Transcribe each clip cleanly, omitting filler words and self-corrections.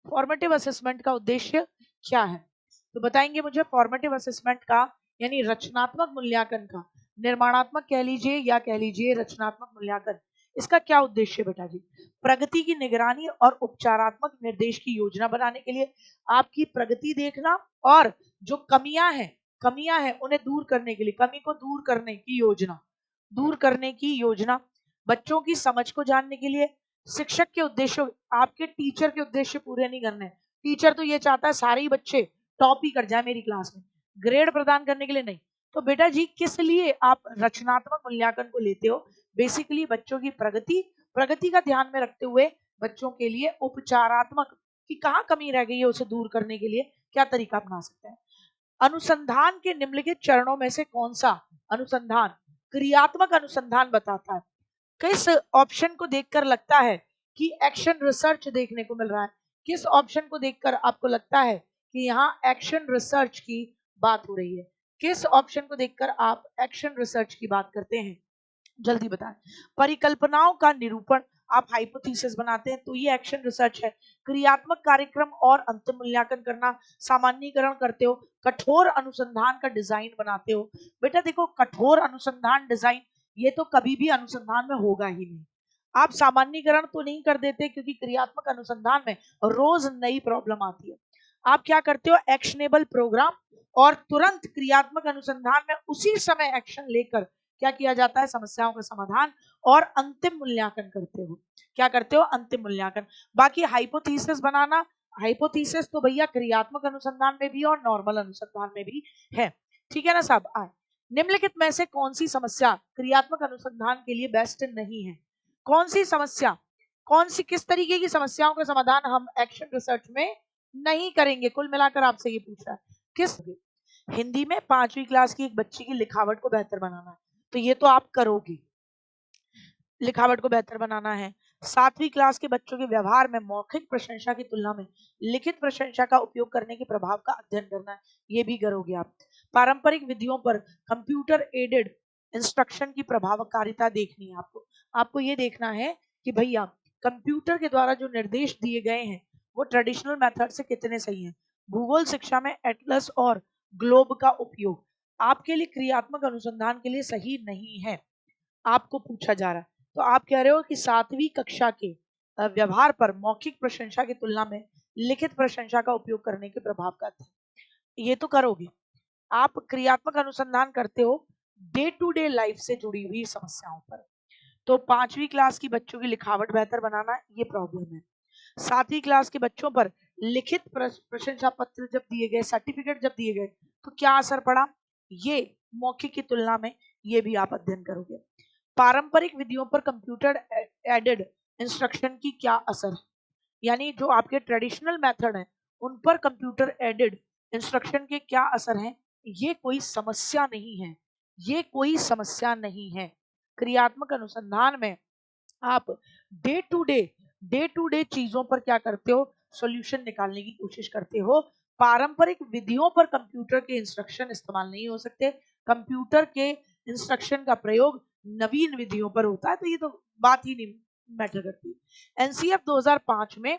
Formative assessment का उद्देश्य क्या है? तो बताएंगे मुझे फॉर्मेटिव असेसमेंट का यानी रचनात्मक मूल्यांकन का, निर्माणात्मक कह लीजिए या कह लीजिए रचनात्मक मूल्यांकन, इसका क्या उद्देश्य है बेटा जी? प्रगति की निगरानी और उपचारात्मक निर्देश की योजना बनाने के लिए, आपकी प्रगति देखना और जो कमियां हैं उन्हें दूर करने के लिए, कमी को दूर करने की योजना, बच्चों की समझ को जानने के लिए, शिक्षक के उद्देश्य, आपके टीचर के उद्देश्य पूरे नहीं करने। टीचर तो ये चाहता है सारे ही बच्चे टॉप ही कर जाए मेरी क्लास में, ग्रेड प्रदान करने के लिए नहीं। तो बेटा जी किस लिए आप रचनात्मक मूल्यांकन को लेते हो? बेसिकली बच्चों की प्रगति का ध्यान में रखते हुए बच्चों के लिए उपचारात्मक कि कहाँ कमी रह गई है उसे दूर करने के लिए क्या तरीका अपना सकते हैं। अनुसंधान के निम्नलिखित चरणों में से कौन सा अनुसंधान क्रियात्मक अनुसंधान बताता है? किस ऑप्शन को देखकर लगता है कि एक्शन रिसर्च देखने को मिल रहा है? किस ऑप्शन को देखकर आपको लगता है कि यहाँ एक्शन रिसर्च की बात हो रही है? किस ऑप्शन को देखकर आप एक्शन रिसर्च की बात करते हैं? जल्दी बताएं। परिकल्पनाओं का निरूपण, आप हाइपोथेसिस बनाते हैं तो ये एक्शन रिसर्च है। क्रियात्मक कार्यक्रम और अंतिम मूल्यांकन करना, सामान्यीकरण करते हो, कठोर अनुसंधान का डिजाइन बनाते हो। बेटा देखो कठोर अनुसंधान डिजाइन ये तो कभी भी अनुसंधान में होगा ही नहीं। आप सामान्यीकरण तो नहीं कर देते क्योंकि क्रियात्मक अनुसंधान में रोज नई प्रॉब्लम आती है। आप क्या करते हो? एक्शनेबल प्रोग्राम और तुरंत क्रियात्मक अनुसंधान में उसी समय एक्शन लेकर क्या किया जाता है? समस्याओं का समाधान और अंतिम मूल्यांकन करते हो। क्या करते हो? अंतिम मूल्यांकन। बाकी हाइपोथेसिस बनाना, हाइपोथेसिस तो भैया क्रियात्मक अनुसंधान में भी और नॉर्मल अनुसंधान में भी है। ठीक है ना साहब? आए निम्नलिखित में से कौन सी समस्या क्रियात्मक अनुसंधान के लिए बेस्ट नहीं है? कौन सी समस्या, कौन सी किस तरीके की समस्याओं का समाधान हम एक्शन रिसर्च में नहीं करेंगे? कुल मिलाकर आपसे ये पूछ रहा है किस। हिंदी में 5वीं क्लास की एक बच्ची की लिखावट को बेहतर बनाना है तो ये तो आप करोगे, लिखावट को बेहतर बनाना है। 7वीं क्लास के बच्चों के व्यवहार में मौखिक प्रशंसा की तुलना में लिखित प्रशंसा का उपयोग करने के प्रभाव का अध्ययन करना है, ये भी करोगे आप। पारंपरिक विधियों पर कंप्यूटर एडेड इंस्ट्रक्शन की प्रभावकारिता देखनी है आपको। आपको ये देखना है कि भैया कंप्यूटर के द्वारा जो निर्देश दिए गए हैं वो ट्रेडिशनल मेथड से कितने सही हैं। भूगोल शिक्षा में एटलस और ग्लोब का उपयोग आपके लिए क्रियात्मक अनुसंधान के लिए सही नहीं है, आपको पूछा जा रहा है। तो आप कह रहे हो कि 7वीं कक्षा के व्यवहार पर मौखिक प्रशंसा की तुलना में लिखित प्रशंसा का उपयोग करने के प्रभाव का अध्ययन, ये तो करोगे। आप क्रियात्मक अनुसंधान करते हो डे टू डे लाइफ से जुड़ी हुई समस्याओं पर। तो 5वीं क्लास की बच्चों की लिखावट बेहतर बनाना ये प्रॉब्लम है। 7वीं क्लास के बच्चों पर लिखित प्रशंसा पत्र जब दिए गए, सर्टिफिकेट जब दिए गए तो क्या असर पड़ा, ये मौखिक की तुलना में ये भी आप अध्ययन करोगे। पारंपरिक विधियों पर कंप्यूटर एडेड इंस्ट्रक्शन की क्या असर है, यानी जो आपके ट्रेडिशनल मेथड है उन पर कंप्यूटर एडेड इंस्ट्रक्शन के क्या असर हैं, ये कोई समस्या नहीं है, ये कोई समस्या नहीं है। क्रियात्मक अनुसंधान में आप डे टू डे चीजों पर क्या करते हो? सॉल्यूशन निकालने की कोशिश करते हो। पारंपरिक विधियों पर कंप्यूटर के इंस्ट्रक्शन इस्तेमाल नहीं हो सकते। कंप्यूटर के इंस्ट्रक्शन का प्रयोग नवीन विधियों पर होता है, तो ये तो बात ही नहीं मैटर करती। एनसीएफ 2005 में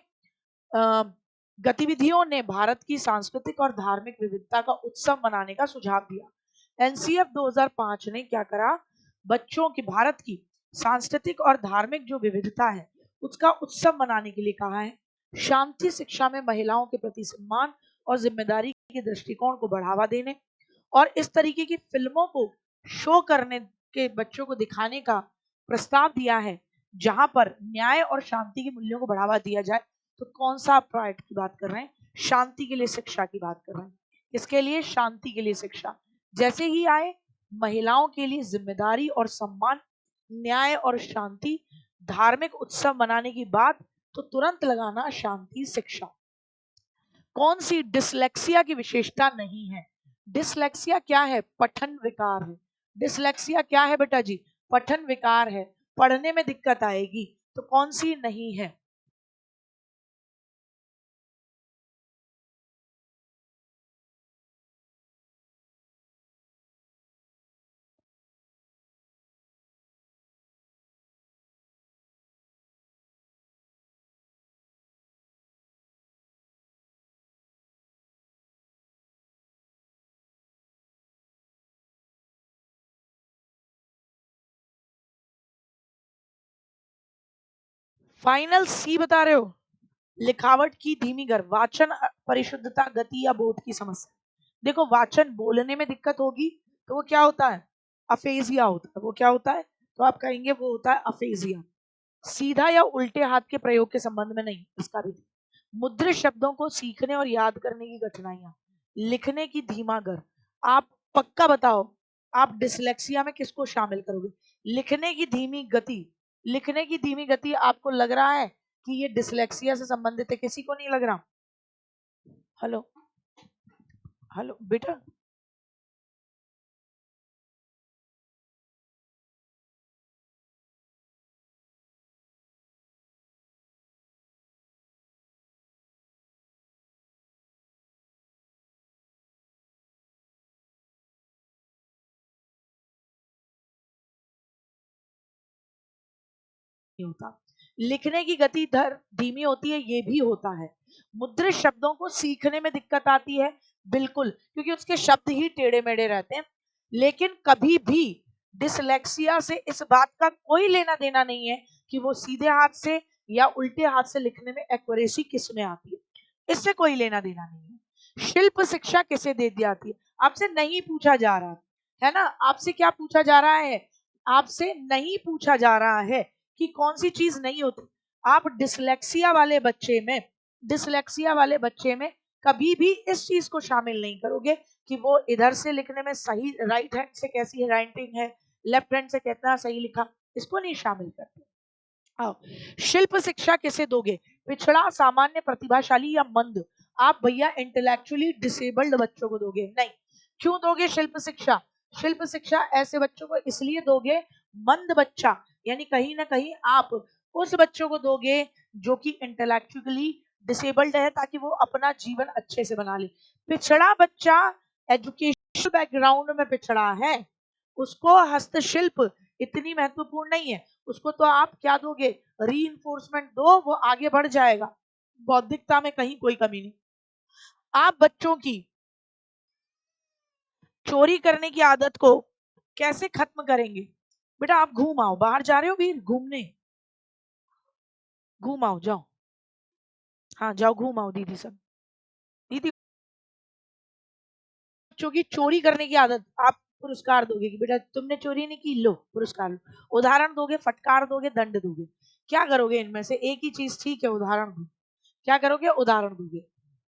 गतिविधियों ने भारत की सांस्कृतिक और धार्मिक विविधता का उत्सव मनाने का सुझाव दिया। एनसीएफ 2005 ने क्या करा? बच्चों की भारत की सांस्कृतिक और धार्मिक जो विविधता है उसका उत्सव मनाने के लिए कहा है। शांति शिक्षा में महिलाओं के प्रति सम्मान और जिम्मेदारी के दृष्टिकोण को बढ़ावा देने और इस तरीके की फिल्मों को शो करने के बच्चों को दिखाने का प्रस्ताव दिया है जहां पर न्याय और शांति के मूल्यों को बढ़ावा दिया जाए। तो कौन सा आप प्राइड की बात कर रहे हैं? शांति के लिए शिक्षा की बात कर रहे हैं। किसके लिए? शांति के लिए शिक्षा। जैसे ही आए महिलाओं के लिए जिम्मेदारी और सम्मान, न्याय और शांति, धार्मिक उत्सव मनाने की बात, तो तुरंत लगाना शांति शिक्षा। कौन सी डिसलेक्सिया की विशेषता नहीं है? डिसलेक्सिया क्या है? पठन विकार है। डिसलेक्सिया क्या है बेटा जी? पठन विकार है, पढ़ने में दिक्कत आएगी। तो कौन सी नहीं है? फाइनल सी बता रहे हो, लिखावट की धीमी गति, वाचन परिशुद्धता, गति या बोध की समस्या। देखो वाचन बोलने में दिक्कत होगी तो वो क्या होता है, अफेजिया होता है। वो क्या होता है, तो आप कहेंगे वो होता है अफेजिया। सीधा या उल्टे हाथ के प्रयोग के संबंध में नहीं, इसका भी। मुद्रित शब्दों को सीखने और याद करने की कठिनाइयां, लिखने की धीमा गर। आप पक्का बताओ, आप डिसलेक्सिया में किसको शामिल करोगे? लिखने की धीमी गति। लिखने की धीमी गति आपको लग रहा है कि ये डिसलेक्सिया से संबंधित है? किसी को नहीं लग रहा? हेलो हेलो बेटा, नहीं होता। लिखने की गति धर धीमी होती है, ये भी होता है। मुद्रित शब्दों को सीखने में दिक्कत आती है, बिल्कुल, क्योंकि उसके शब्द ही टेढ़े मेढ़े रहते हैं। लेकिन कभी भी डिसलेक्सिया से इस बात का कोई लेना देना नहीं है कि वो सीधे हाथ से या उल्टे हाथ से लिखने में एक्यूरेसी किस में आती है, इससे कोई लेना देना नहीं है। शिल्प शिक्षा किसे दे दी जाती है? आपसे नहीं पूछा जा रहा है ना, आपसे क्या पूछा जा रहा है? आपसे नहीं पूछा जा रहा है कि कौन सी चीज नहीं होती। आप डिसलेक्सिया वाले बच्चे में कभी भी इस चीज को शामिल नहीं करोगे कि वो इधर से लिखने में सही, राइट हैंड से कैसी राइटिंग है, लेफ्ट हैंड से कितना सही लिखा, इसको नहीं शामिल करते। आओ, शिल्प शिक्षा किसे दोगे? पिछड़ा, सामान्य, प्रतिभाशाली या मंद? आप भैया इंटेलेक्चुअली डिसेबल्ड बच्चों को दोगे? नहीं। क्यों दोगे शिल्प शिक्षा? शिल्प शिक्षा ऐसे बच्चों को इसलिए दोगे, मंद बच्चा यानी कहीं ना कहीं आप उस बच्चों को दोगे जो कि इंटेलेक्चुअली डिसेबल्ड है, ताकि वो अपना जीवन अच्छे से बना ले। पिछड़ा बच्चा एजुकेशनल बैकग्राउंड में पिछड़ा है, उसको हस्तशिल्प इतनी महत्वपूर्ण नहीं है। उसको तो आप क्या दोगे, री दो, वो आगे बढ़ जाएगा, बौद्धिकता में कहीं कोई कमी नहीं। आप बच्चों की चोरी करने की आदत को कैसे खत्म करेंगे? बेटा आप घूम आओ, बाहर जा रहे हो वीर घूमने, घूम आओ, जाओ, हाँ जाओ घूम आओ दीदी सब। दीदी बच्चों की चोरी करने की आदत, आप पुरस्कार दोगे कि बेटा तुमने चोरी नहीं की, लो पुरस्कार लो। उदाहरण दोगे, फटकार दोगे, दंड दोगे? क्या करोगे इनमें से? एक ही चीज ठीक है, उदाहरण दो। क्या करोगे? उदाहरण दोगे।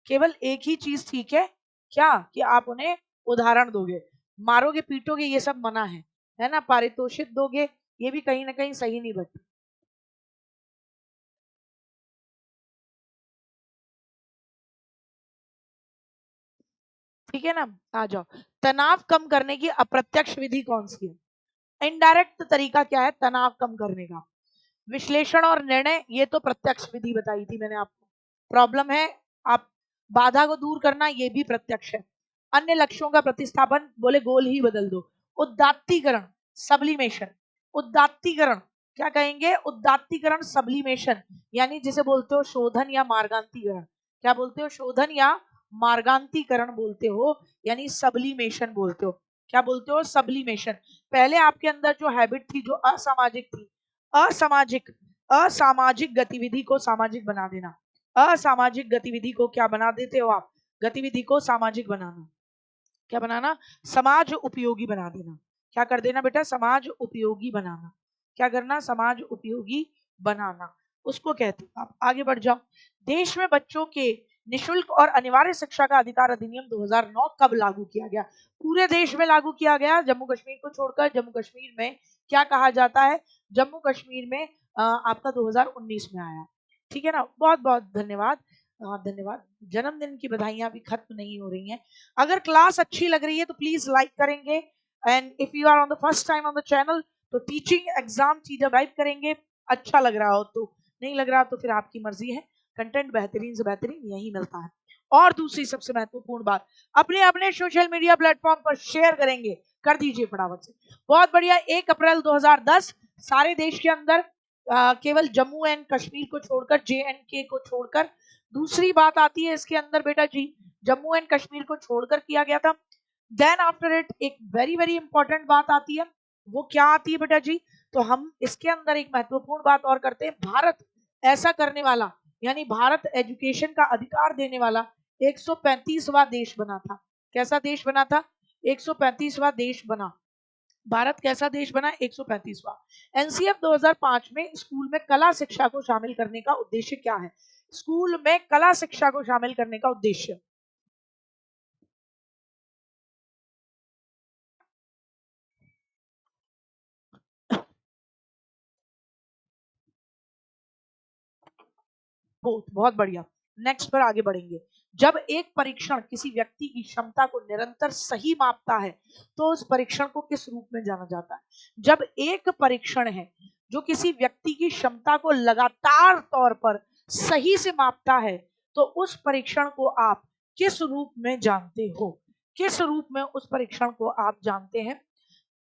केवल एक ही चीज ठीक है, क्या कि आप उन्हें उदाहरण दोगे। मारोगे पीटोगे ये सब मना है ना? पारितोषिक दोगे, ये भी कहीं ना कहीं सही नहीं बट, ठीक है ना? आ जाओ। तनाव कम करने की अप्रत्यक्ष विधि कौन सी है? इनडायरेक्ट तरीका क्या है तनाव कम करने का? विश्लेषण और निर्णय, ये तो प्रत्यक्ष विधि बताई थी मैंने आपको। प्रॉब्लम है, आप बाधा को दूर करना, ये भी प्रत्यक्ष है। अन्य लक्ष्यों का प्रतिस्थापन, बोले गोल ही बदल दो। उदात्तीकरण, सब्लिमेशन। उदात्तीकरण क्या कहेंगे? उदात्तीकरण, सब्लिमेशन, यानी जिसे बोलते हो शोधन या मार्गांतीकरण। क्या बोलते हो? शोधन या मार्गांतीकरण बोलते हो, यानी सब्लिमेशन बोलते हो। क्या बोलते हो? सब्लिमेशन। पहले आपके अंदर जो हैबिट थी, जो असामाजिक थी, असामाजिक असामाजिक गतिविधि को सामाजिक बना देना। असामाजिक गतिविधि को क्या बना देते हो आप? गतिविधि को सामाजिक बनाना। क्या बनाना? समाज उपयोगी बना देना। क्या कर देना बेटा? समाज उपयोगी बनाना। क्या करना? समाज उपयोगी बनाना, उसको कहते हैं। आप आगे बढ़ जाओ। देश में बच्चों के निशुल्क और अनिवार्य शिक्षा का अधिकार अधिनियम 2009 कब लागू किया गया? पूरे देश में लागू किया गया, जम्मू कश्मीर को छोड़कर। जम्मू कश्मीर में क्या कहा जाता है? जम्मू कश्मीर में आपका 2019 में आया, ठीक है ना? बहुत बहुत धन्यवाद। धन्यवाद। जन्मदिन की बधाइयां भी खत्म नहीं हो रही हैं। अगर क्लास अच्छी लग रही है तो प्लीज लाइक करेंगे, and if you are on the first time on the channel तो टीचिंग एग्जाम चीजें लाइक करेंगे। अच्छा लग रहा हो तो, नहीं लग रहा तो फिर आपकी मर्जी है। कंटेंट बेहतरीन से बेहतरीन यही मिलता है। और दूसरी सबसे महत्वपूर्ण बात, अपने अपने सोशल मीडिया प्लेटफॉर्म पर शेयर करेंगे, कर दीजिए फटाफट से। बहुत बढ़िया। 1 अप्रैल 2010 सारे देश के अंदर, केवल जम्मू एंड कश्मीर को छोड़कर, JNK को छोड़कर। दूसरी बात आती है इसके अंदर बेटा जी, जम्मू एंड कश्मीर को छोड़कर किया गया था। देन आफ्टर इट एक वेरी वेरी इंपॉर्टेंट बात आती है, वो क्या आती है बेटा जी? तो हम इसके अंदर एक महत्वपूर्ण बात और करते हैं। भारत ऐसा करने वाला यानी भारत एजुकेशन का अधिकार देने वाला 135वां देश बना था। कैसा देश बना था? 135वां देश बना। भारत कैसा देश बना? 135वां। एनसीएफ 2005 में स्कूल में कला शिक्षा को शामिल करने का उद्देश्य क्या है? स्कूल में कला शिक्षा को शामिल करने का उद्देश्य बहुत बढ़िया। नेक्स्ट पर आगे बढ़ेंगे। जब एक परीक्षण किसी व्यक्ति की क्षमता को निरंतर सही मापता है तो उस परीक्षण को किस रूप में जाना जाता है? जब एक परीक्षण है जो किसी व्यक्ति की क्षमता को लगातार तौर पर सही से मापता है तो उस परीक्षण को आप किस रूप में जानते हो? किस रूप में उस परीक्षण को आप जानते हैं?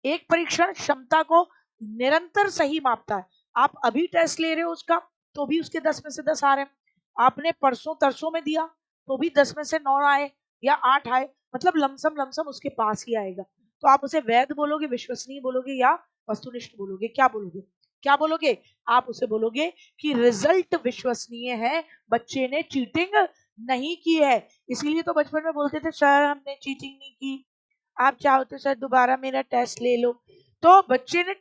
एक परीक्षण क्षमता को निरंतर सही मापता है। आप अभी टेस्ट ले रहे हो उसका तो भी उसके 10 में से 10 आ रहे हैं। आपने परसों तरसों में दिया तो भी 10 में से 9 आए या 8 आए, मतलब लमसम उसके पास ही आएगा। तो आप उसे वैध बोलोगे, विश्वसनीय बोलोगे या वस्तुनिष्ठ बोलोगे? क्या बोलोगे? क्या बोलोगे? आप उसे बोलोगे कि रिजल्ट विश्वसनीय है, बच्चे ने चीटिंग नहीं की है। इसीलिए तो बचपन में बोलते थे सर हमने चीटिंग नहीं की, आप चाहो तो सर दोबारा मेरा टेस्ट ले लो। तो बच्चे ने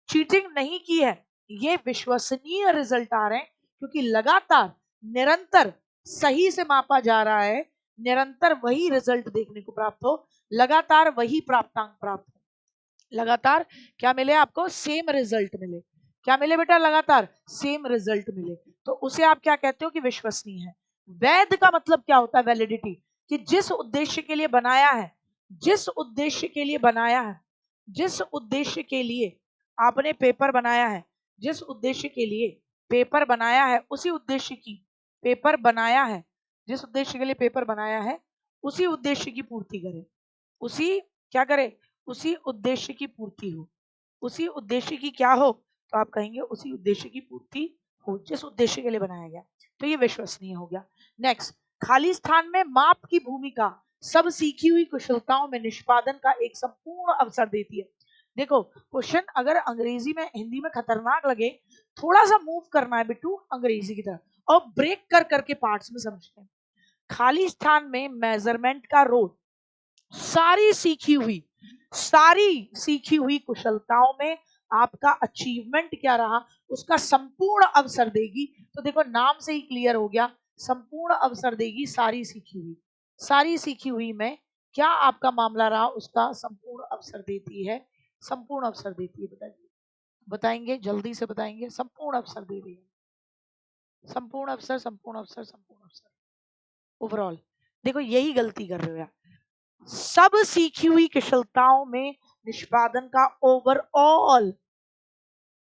चीटिंग नहीं की है, ये विश्वसनीय रिजल्ट आ रहे हैं क्योंकि लगातार निरंतर सही से मापा जा रहा है, निरंतर वही रिजल्ट देखने को प्राप्त हो, लगातार वही प्राप्तांक प्राप्त हो, लगातार क्या मिले आपको? सेम रिजल्ट मिले। क्या मिले बेटा? लगातार सेम रिजल्ट मिले, तो उसे आप क्या कहते हो कि विश्वसनीय है। वैध का मतलब क्या होता है? वैलिडिटी, कि जिस उद्देश्य के लिए बनाया है, जिस उद्देश्य के लिए बनाया है, जिस उद्देश्य के लिए आपने पेपर बनाया है, जिस उद्देश्य के लिए पेपर बनाया है, उसी उद्देश्य की पेपर बनाया है, जिस उद्देश्य के लिए पेपर बनाया है उसी उद्देश्य की पूर्ति करे, उसी क्या करे? उसी उद्देश्य की पूर्ति हो, उसी उद्देश्य की क्या हो? तो आप कहेंगे उसी उद्देश्य की पूर्ति हो, जिस उद्देश्य के लिए बनाया गया, तो ये विश्वसनीय हो गया। नेक्स्ट, खाली स्थान में माप की भूमिका सब सीखी हुई कुशलताओं में निष्पादन का एक संपूर्ण अवसर देती है। देखो क्वेश्चन अगर अंग्रेजी में हिंदी में खतरनाक लगे, थोड़ा सा मूव करना है बिट्टू अंग्रेजी की तरफ और ब्रेक कर करके पार्ट्स में समझते हैं। खाली स्थान में मेजरमेंट का रोल सारी सीखी हुई कुशलताओं में आपका अचीवमेंट क्या रहा उसका संपूर्ण अवसर देगी। तो देखो नाम से ही क्लियर हो गया, संपूर्ण अवसर देगी सारी सीखी हुई में क्या आपका मामला रहा उसका संपूर्ण अवसर देती है, संपूर्ण अवसर देती है। बताइए, बताएंगे जल्दी से बताएंगे। संपूर्ण अवसर दे रही है, संपूर्ण अवसर, संपूर्ण अवसर, संपूर्ण अवसर, ओवरऑल। देखो यही गलती कर रहे हो यार, सब सीखी हुई कुशलताओं में निष्पादन का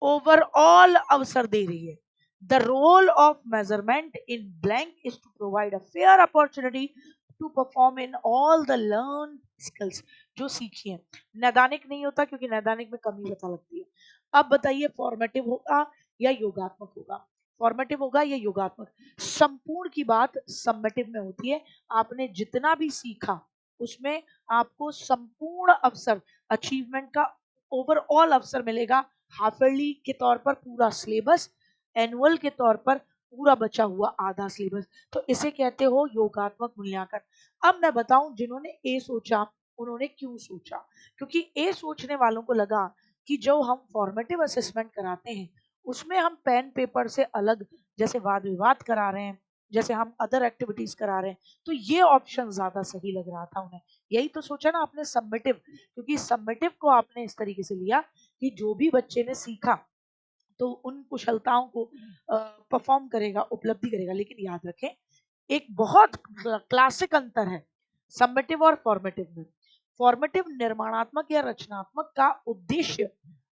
ओवरऑल अवसर दे रही है। The role of measurement in blank is to provide a fair opportunity to perform in all the learn skills, जो सीखी है। नैदानिक नहीं होता क्योंकि नैदानिक में कमी पता लगती है। अब बताइए फॉर्मेटिव होगा या योगात्मक होगा? फॉर्मेटिव होगा या योगात्मक? संपूर्ण की बात समेटिव में होती है। आपने जितना भी सीखा उसमें आपको संपूर्ण अवसर, अचीवमेंट का ओवरऑल अवसर मिलेगा। हाफ ईयरली के तौर पर पूरा सिलेबस, एनुअल के तौर पर पूरा बचा हुआ आधा सिलेबस, तो इसे कहते हो योगात्मक मूल्यांकन। अब मैं बताऊं जिन्होंने ए सोचा उन्होंने क्यों सोचा, क्योंकि ए सोचने वालों को लगा कि जो हम फॉर्मेटिव असेसमेंट कराते हैं उसमें हम पेन पेपर से अलग जैसे वाद विवाद करा रहे हैं, जैसे हम अदर एक्टिविटीज करा रहे हैं, तो ये ऑप्शन ज्यादा सही लग रहा था उन्हें। यही तो सोचा ना आपने सबमिटिव, क्योंकि सबमिटिव को आपने इस तरीके से लिया कि जो भी बच्चे ने सीखा तो उन कुशलताओं को परफॉर्म करेगा, उपलब्धि करेगा। लेकिन याद रखें एक बहुत क्लासिक अंतर है सबमिटिव और फॉर्मेटिव में। फॉर्मेटिव निर्माणात्मक या रचनात्मक का उद्देश्य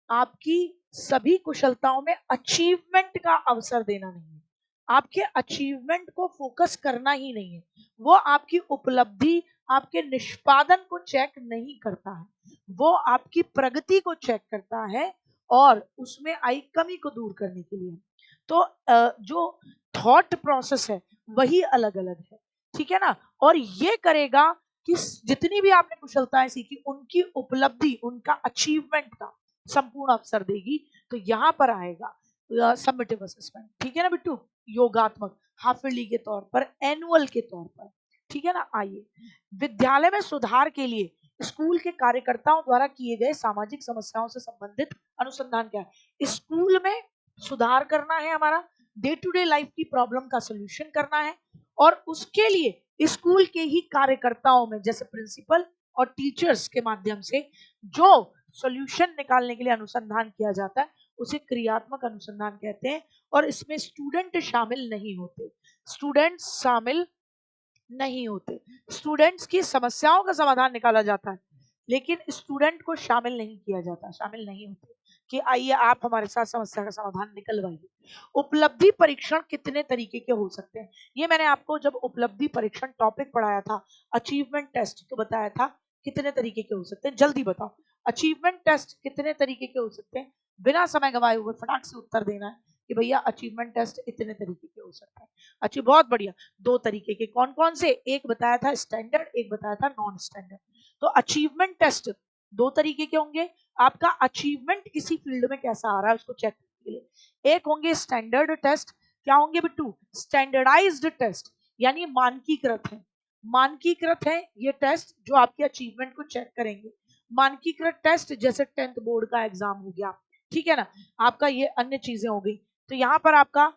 आपकी सभी कुशलताओं में अचीवमेंट का अवसर देना नहीं है, आपके अचीवमेंट को फोकस करना ही नहीं है, वो आपकी उपलब्धि, आपके निष्पादन को चेक नहीं करता है, वो आपकी प्रगति को चेक करता है और उसमें आई कमी को दूर करने के लिए। तो जो थॉट प्रोसेस है वही अलग अलग है, ठीक है ना। और ये करेगा कि जितनी भी आपने कुशलताएं सीखी उनकी उपलब्धि, उनका अचीवमेंट का संपूर्ण अवसर देगी। तो यहां पर आएगा सबमिटिव असेसमेंट, ठीक है ना बिट्टू, योगात्मक, हाफ ईयरली के तौर पर, एनुअल के तौर पर, ठीक है ना। आइए, विद्यालय में सुधार के लिए स्कूल के कार्यकर्ताओं द्वारा किए गए सामाजिक समस्याओं से संबंधित अनुसंधान क्या है। स्कूल में सुधार करना है, हमारा डे टू डे लाइफ की प्रॉब्लम का सोल्यूशन करना है, और उसके लिए स्कूल के ही कार्यकर्ताओं में जैसे प्रिंसिपल और टीचर्स के माध्यम से जो सोल्यूशन निकालने के लिए अनुसंधान किया जाता है उसे क्रियात्मक अनुसंधान कहते हैं। और इसमें स्टूडेंट शामिल नहीं होते, स्टूडेंट्स शामिल नहीं होते, स्टूडेंट्स की समस्याओं का समाधान निकाला जाता है लेकिन स्टूडेंट को शामिल नहीं किया जाता, शामिल नहीं होते कि आइए आप हमारे साथ समस्या का समाधान निकलवाइए। उपलब्धि परीक्षण कितने तरीके के हो सकते हैं, ये मैंने आपको जब उपलब्धि परीक्षण टॉपिक पढ़ाया था, अचीवमेंट टेस्ट, तो बताया था कितने तरीके के हो सकते हैं। जल्दी बताओ, अचीवमेंट टेस्ट कितने तरीके के हो सकते हैं, बिना समय गवाए हुए फटाक से उत्तर देना है कि भैया अचीवमेंट टेस्ट इतने तरीके के हो सकते हैं। अच्छी, बहुत बढ़िया। दो तरीके के, कौन कौन से, एक बताया था स्टैंडर्ड, एक बताया था नॉन स्टैंडर्ड। तो अचीवमेंट टेस्ट दो तरीके के होंगे, आपका अचीवमेंट किसी फील्ड में कैसा आ रहा है उसको चेक करने के लिए। एक होंगे स्टैंडर्ड टेस्ट, क्या होंगे बिट्टू, स्टैंडर्डाइज्ड टेस्ट, यानी मानकीकृत है, मानकीकृत है ये टेस्ट जो आपके अचीवमेंट को चेक करेंगे। मानकीकृत टेस्ट जैसे 10th बोर्ड का एग्जाम हो गया, ठीक है ना, आपका ये अन्य चीजें हो गई। तो यहाँ पर आपका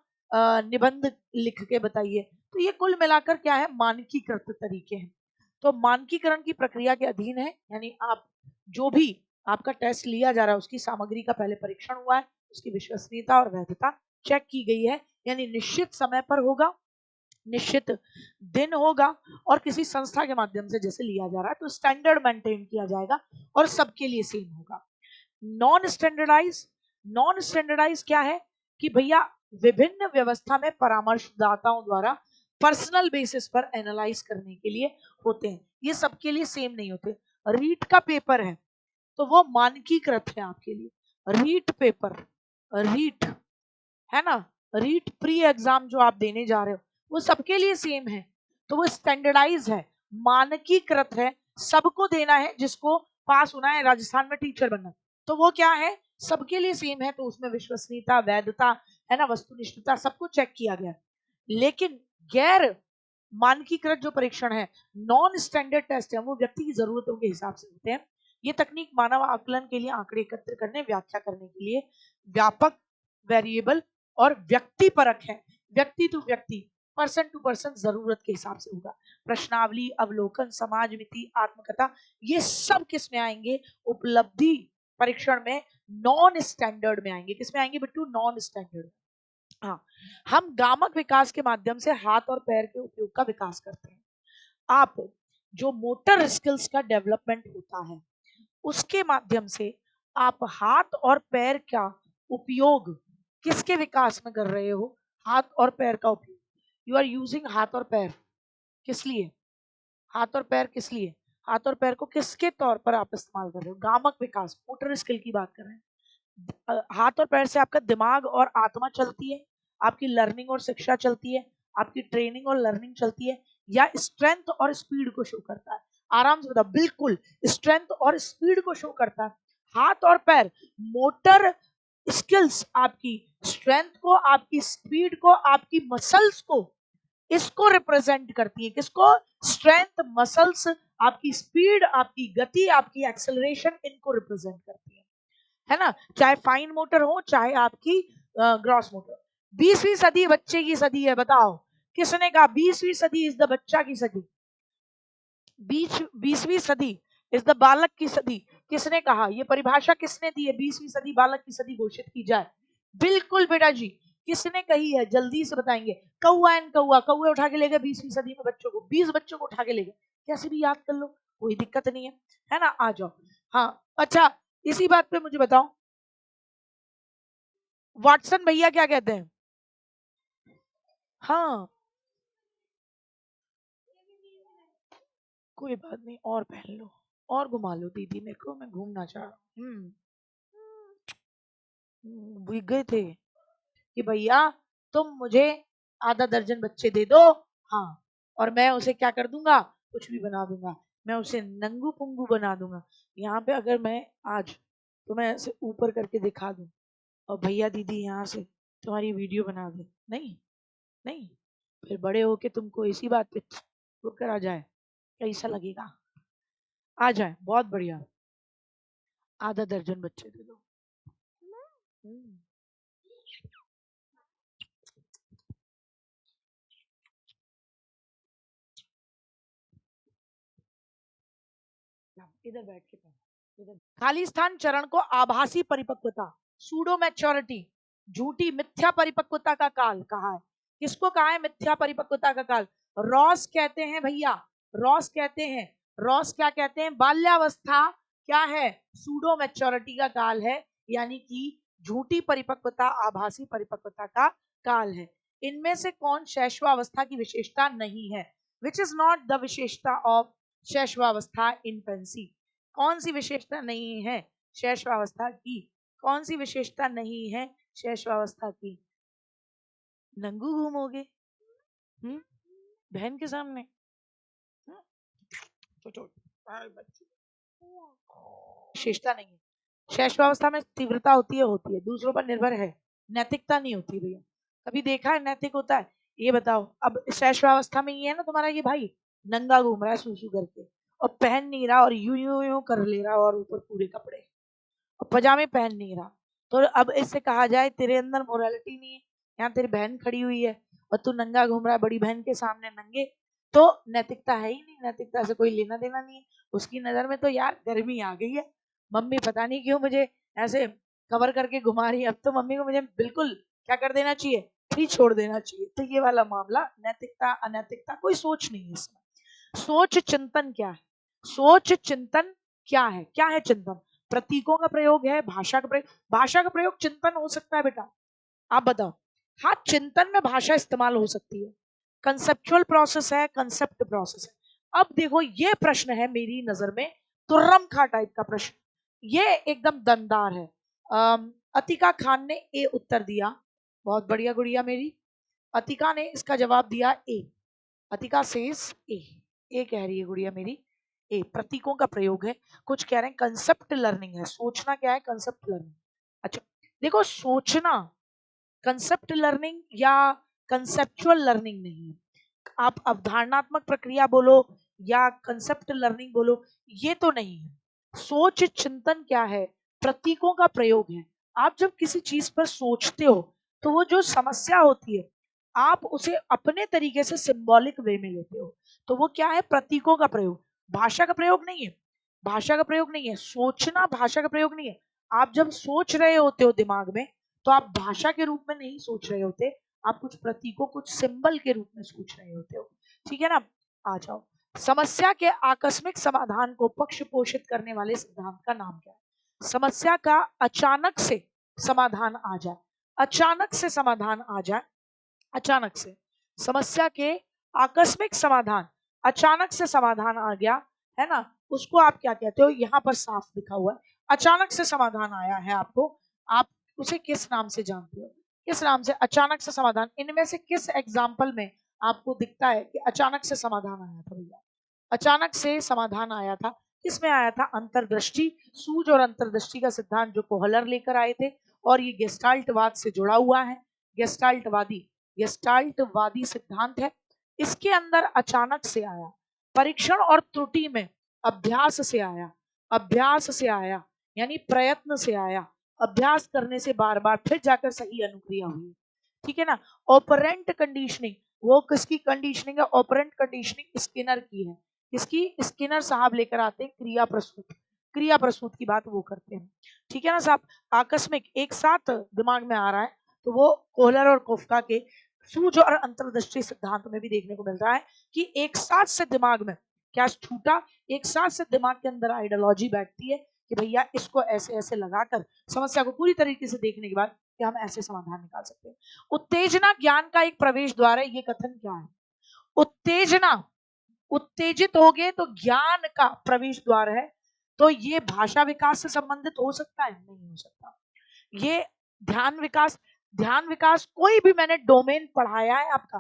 निबंध लिख के बताइए। तो ये कुल मिलाकर क्या है, मानकीकृत तरीके हैं। तो मानकीकरण की प्रक्रिया के अधीन है, यानी आप जो भी आपका टेस्ट लिया जा रहा है उसकी सामग्री का पहले परीक्षण हुआ है, उसकी विश्वसनीयता और वैधता चेक की गई है, यानी निश्चित समय पर होगा, निश्चित दिन होगा, और किसी संस्था के माध्यम से जैसे लिया जा रहा है तो स्टैंडर्ड मेंटेन किया जाएगा और सबके लिए सेम होगा। नॉन स्टैंडर्डाइज, नॉन स्टैंडर्डाइज क्या है कि भैया विभिन्न व्यवस्था में परामर्शदाताओं द्वारा पर्सनल बेसिस पर एनालाइज करने के लिए होते हैं, ये सबके लिए सेम नहीं होते। रीट का पेपर है तो वो मानकीकृत है आपके लिए, रीट पेपर, रीट है ना, रीट प्री एग्जाम जो आप देने जा रहे हो वो सबके लिए सेम है, तो वो स्टैंडर्डाइज है, मानकीकृत है, सबको देना है, जिसको पास होना है राजस्थान में टीचर बनना, तो वो क्या है, सबके लिए सेम है, तो उसमें विश्वसनीयता, वैधता, है ना, वस्तुनिष्ठता, सबको चेक किया गया। लेकिन गैर मानकीकृत जो परीक्षण है, नॉन स्टैंडर्ड टेस्ट है, वो व्यक्ति की जरूरतों के हिसाब से होते हैं। ये तकनीक मानव आकलन के लिए आंकड़े एकत्र करने, व्याख्या करने के लिए व्यापक, वेरिएबल और व्यक्ति परक है, व्यक्ति टू व्यक्ति, पर्सन टू पर्सन जरूरत के हिसाब से होगा। प्रश्नावली, अवलोकन, समाज मिति, आत्मकथा, ये सब किस में आएंगे, उपलब्धि परीक्षण में नॉन स्टैंडर्ड में आएंगे। किस में आएंगे बिट्टू, नॉन स्टैंडर्ड। हाँ, हम गामक विकास के माध्यम से हाथ और पैर के उपयोग का विकास करते हैं। आप जो मोटर स्किल्स का डेवलपमेंट होता है उसके माध्यम से आप हाथ और पैर का उपयोग किसके विकास में कर रहे हो, हाथ और पैर का उपयोग, यू आर यूजिंग हाथ और पैर, किस लिए, हाथ और पैर किस लिए, हाथ और पैर को किसके तौर पर आप इस्तेमाल कर रहे हो, गामक विकास, मोटर स्किल की बात कर रहे हैं। हाथ और पैर से आपका दिमाग और आत्मा चलती है, आपकी लर्निंग और शिक्षा चलती है, आपकी ट्रेनिंग और लर्निंग चलती है, या स्ट्रेंथ और स्पीड को शो करता है, आराम से बताओ, बिल्कुल स्ट्रेंथ और स्पीड को शो करता है। हाथ और पैर, मोटर स्किल्स आपकी स्ट्रेंथ को, आपकी स्पीड को, आपकी मसल्स को, इसको रिप्रेजेंट करती है, किसको, स्ट्रेंथ, मसल्स, आपकी स्पीड, आपकी गति, आपकी एक्सेलरेशन, इनको रिप्रेजेंट करती है ना, चाहे फाइन मोटर हो चाहे आपकी ग्रॉस मोटर। 20वीं सदी बच्चे की सदी है, बताओ किसने कहा 20वीं सदी इज द बच्चा की सदी, 20वीं सदी इज द बालक की सदी, किसने कहा, ये परिभाषा किसने दी है, 20वीं सदी बालक की सदी घोषित की जाए, बिल्कुल बेटा जी, किसने कही है, जल्दी से बताएंगे। कौआ एंड कौआ, कौए उठा के ले गए 20वीं सदी में बच्चों को, 20 बच्चों को उठा के ले गए, कैसे भी याद कर लो, कोई दिक्कत नहीं है ना, आ जाओ। हाँ अच्छा, इसी बात पे मुझे बताओ, वाटसन भैया क्या कहते हैं, हाँ कोई बात नहीं, और पहन लो और घुमा लो दीदी मेरे को, मैं घूमना चाह रहा हूँ। भूल गए थे कि भैया तुम मुझे आधा दर्जन बच्चे दे दो, हाँ, और मैं उसे क्या कर दूंगा, कुछ भी बना दूंगा, मैं उसे नंगू पुंगू बना दूंगा। यहाँ पे अगर मैं आज तो मैं ऐसे ऊपर करके दिखा दूं और भैया दीदी यहाँ से तुम्हारी वीडियो बना दे। नहीं नहीं, फिर बड़े होके तुमको इसी बात पे वो करा जाए, कैसा लगेगा? आ जाए, बहुत बढ़िया, आधा दर्जन बच्चे दे दो। हम्म, इधर बैठ के पढ़ो। खाली स्थान चरण को आभासी परिपक्वता, सूडो मैच्योरिटी, झूठी मिथ्या परिपक्वता का काल कहा है। किसको कहा है मिथ्या परिपक्वता का काल? रॉस कहते हैं भैया, रॉस कहते हैं। रॉस क्या कहते हैं? बाल्यावस्था क्या है? सूडो मैच्योरिटी का काल है, यानी कि झूठी परिपक्वता, आभासी परिपक्वता का काल है। इनमें से कौन शैशवावस्था की विशेषता नहीं है? विच इज नॉट द विशेषता ऑफ शैशवावस्था इन्फेंसी? कौन सी विशेषता नहीं है शैशवावस्था की? कौन सी विशेषता नहीं है शैशवावस्था की? नंगू घूमोगे बहन के सामने? विशेषता नहीं है। शैशवावस्था में तीव्रता होती है, दूसरों पर निर्भर है, नैतिकता नहीं होती भैया। कभी देखा है नैतिक होता है? ये बताओ। अब शैशवावस्था में ये है ना, तुम्हारा ये भाई नंगा घूम रहा है सूसू करके, और पहन नहीं रहा, और यूं यूं यूं कर ले रहा, और ऊपर पूरे कपड़े और पजामे पहन नहीं रहा। तो अब इससे कहा जाए तेरे अंदर मोरालिटी नहीं है। यहाँ तेरी बहन खड़ी हुई है और तू नंगा घूम रहा है बड़ी बहन के सामने नंगे, तो नैतिकता है ही नहीं, नैतिकता से कोई लेना देना नहीं है। उसकी नजर में तो यार गर्मी आ गई है, मम्मी पता नहीं क्यों मुझे ऐसे कवर करके घुमा रही है, अब तो मम्मी को मुझे बिल्कुल क्या कर देना चाहिए, फ्री छोड़ देना चाहिए। तो ये वाला मामला, नैतिकता अनैतिकता कोई सोच नहीं है इसमें। सोच चिंतन क्या है? सोच चिंतन क्या है? क्या है चिंतन? प्रतीकों का प्रयोग है, भाषा का प्रयोग। भाषा का प्रयोग चिंतन हो सकता है बेटा? आप बताओ। हाँ, चिंतन में भाषा इस्तेमाल हो सकती है, कंसेप्चुअल प्रोसेस है, कंसेप्ट प्रोसेस है। अब देखो, ये प्रश्न है मेरी नजर में तुर्रम खा टाइप का प्रश्न, ये एकदम दमदार है। अतिका खान ने ए उत्तर दिया, बहुत बढ़िया गुड़िया मेरी। अतिका ने इसका जवाब दिया ए। अतिका सेज ए, ए कह रही है गुड़िया मेरी, ए प्रतीकों का प्रयोग है। कुछ कह रहे हैं कंसेप्ट लर्निंग है। सोचना क्या है? Concept learning. अच्छा, देखो, सोचना कंसेप्ट लर्निंग या कंसेप्चुअल लर्निंग नहीं है। आप अवधारणात्मक प्रक्रिया बोलो या कंसेप्ट लर्निंग बोलो, ये तो नहीं है। सोच चिंतन क्या है? प्रतीकों का प्रयोग है। आप जब किसी चीज पर सोचते हो, तो वो जो समस्या होती है, आप उसे अपने तरीके से सिंबॉलिक वे में लेते हो, तो वो क्या है? प्रतीकों का प्रयोग। भाषा का प्रयोग नहीं है, भाषा का प्रयोग नहीं है। सोचना भाषा का प्रयोग नहीं है। आप जब सोच रहे होते हो दिमाग में, तो आप भाषा के रूप में नहीं सोच रहे होते, आप कुछ प्रतीकों, कुछ सिंबल के रूप में सोच रहे होते हो। ठीक है ना? आ जाओ। समस्या के आकस्मिक समाधान को पक्ष पोषित करने वाले सिद्धांत का नाम क्या है? समस्या का अचानक से समाधान आ जाए, अचानक से समाधान आ जाए, अचानक से समस्या के आकस्मिक समाधान, अचानक से समाधान आ गया है ना, उसको आप क्या कहते हो? यहाँ पर साफ लिखा हुआ है, अचानक से समाधान आया है आपको, आप उसे किस नाम से जानते हो? किस नाम से अचानक से समाधान? इनमें से किस एग्जाम्पल में आपको दिखता है कि अचानक से समाधान आया था भैया? अचानक से समाधान आया था, किसमें आया था? अंतर्दृष्टि, सूझ और अंतर्दृष्टि का सिद्धांत जो कोहलर लेकर आए थे, और ये गेस्टाल्टवाद से जुड़ा हुआ है। गेस्टाल्टवादी, गेस्टाल्टवादी सिद्धांत है। इसके अंदर अचानक से आया, परीक्षण और त्रुटि में अभ्यास से आया, अभ्यास से आया, यानी प्रयत्न से आया, अभ्यास करने से बार बार फिर जाकर सही अनुक्रिया हुई। ठीक है ना? ऑपरेंट कंडीशनिंग, वो किसकी कंडीशनिंग है? ऑपरेंट कंडीशनिंग स्किनर की है। इसकी स्किनर साहब लेकर आते हैं क्रिया प्रसूत, क्रिया प्रसूत की बात वो करते हैं। ठीक है ना साहब? आकस्मिक एक साथ दिमाग में आ रहा है, तो वो कोहलर और कोफका के सूझ और अंतर्दृष्टि सिद्धांत में भी देखने को मिलता है कि एक साथ से दिमाग में क्या छूटा, एक साथ से दिमाग के अंदर आइडियोलॉजी बैठती है कि भैया इसको ऐसे ऐसे लगाकर समस्या को पूरी तरीके से देखने के बाद कि हम ऐसे समाधान निकाल सकते हैं। उत्तेजना ज्ञान का एक प्रवेश द्वार है, ये कथन क्या है? उत्तेजना, उत्तेजित हो गए तो ज्ञान का प्रवेश द्वार है, तो ये भाषा विकास से संबंधित हो सकता है? नहीं हो सकता। ये ध्यान विकास, ध्यान विकास कोई भी मैंने डोमेन पढ़ाया है आपका?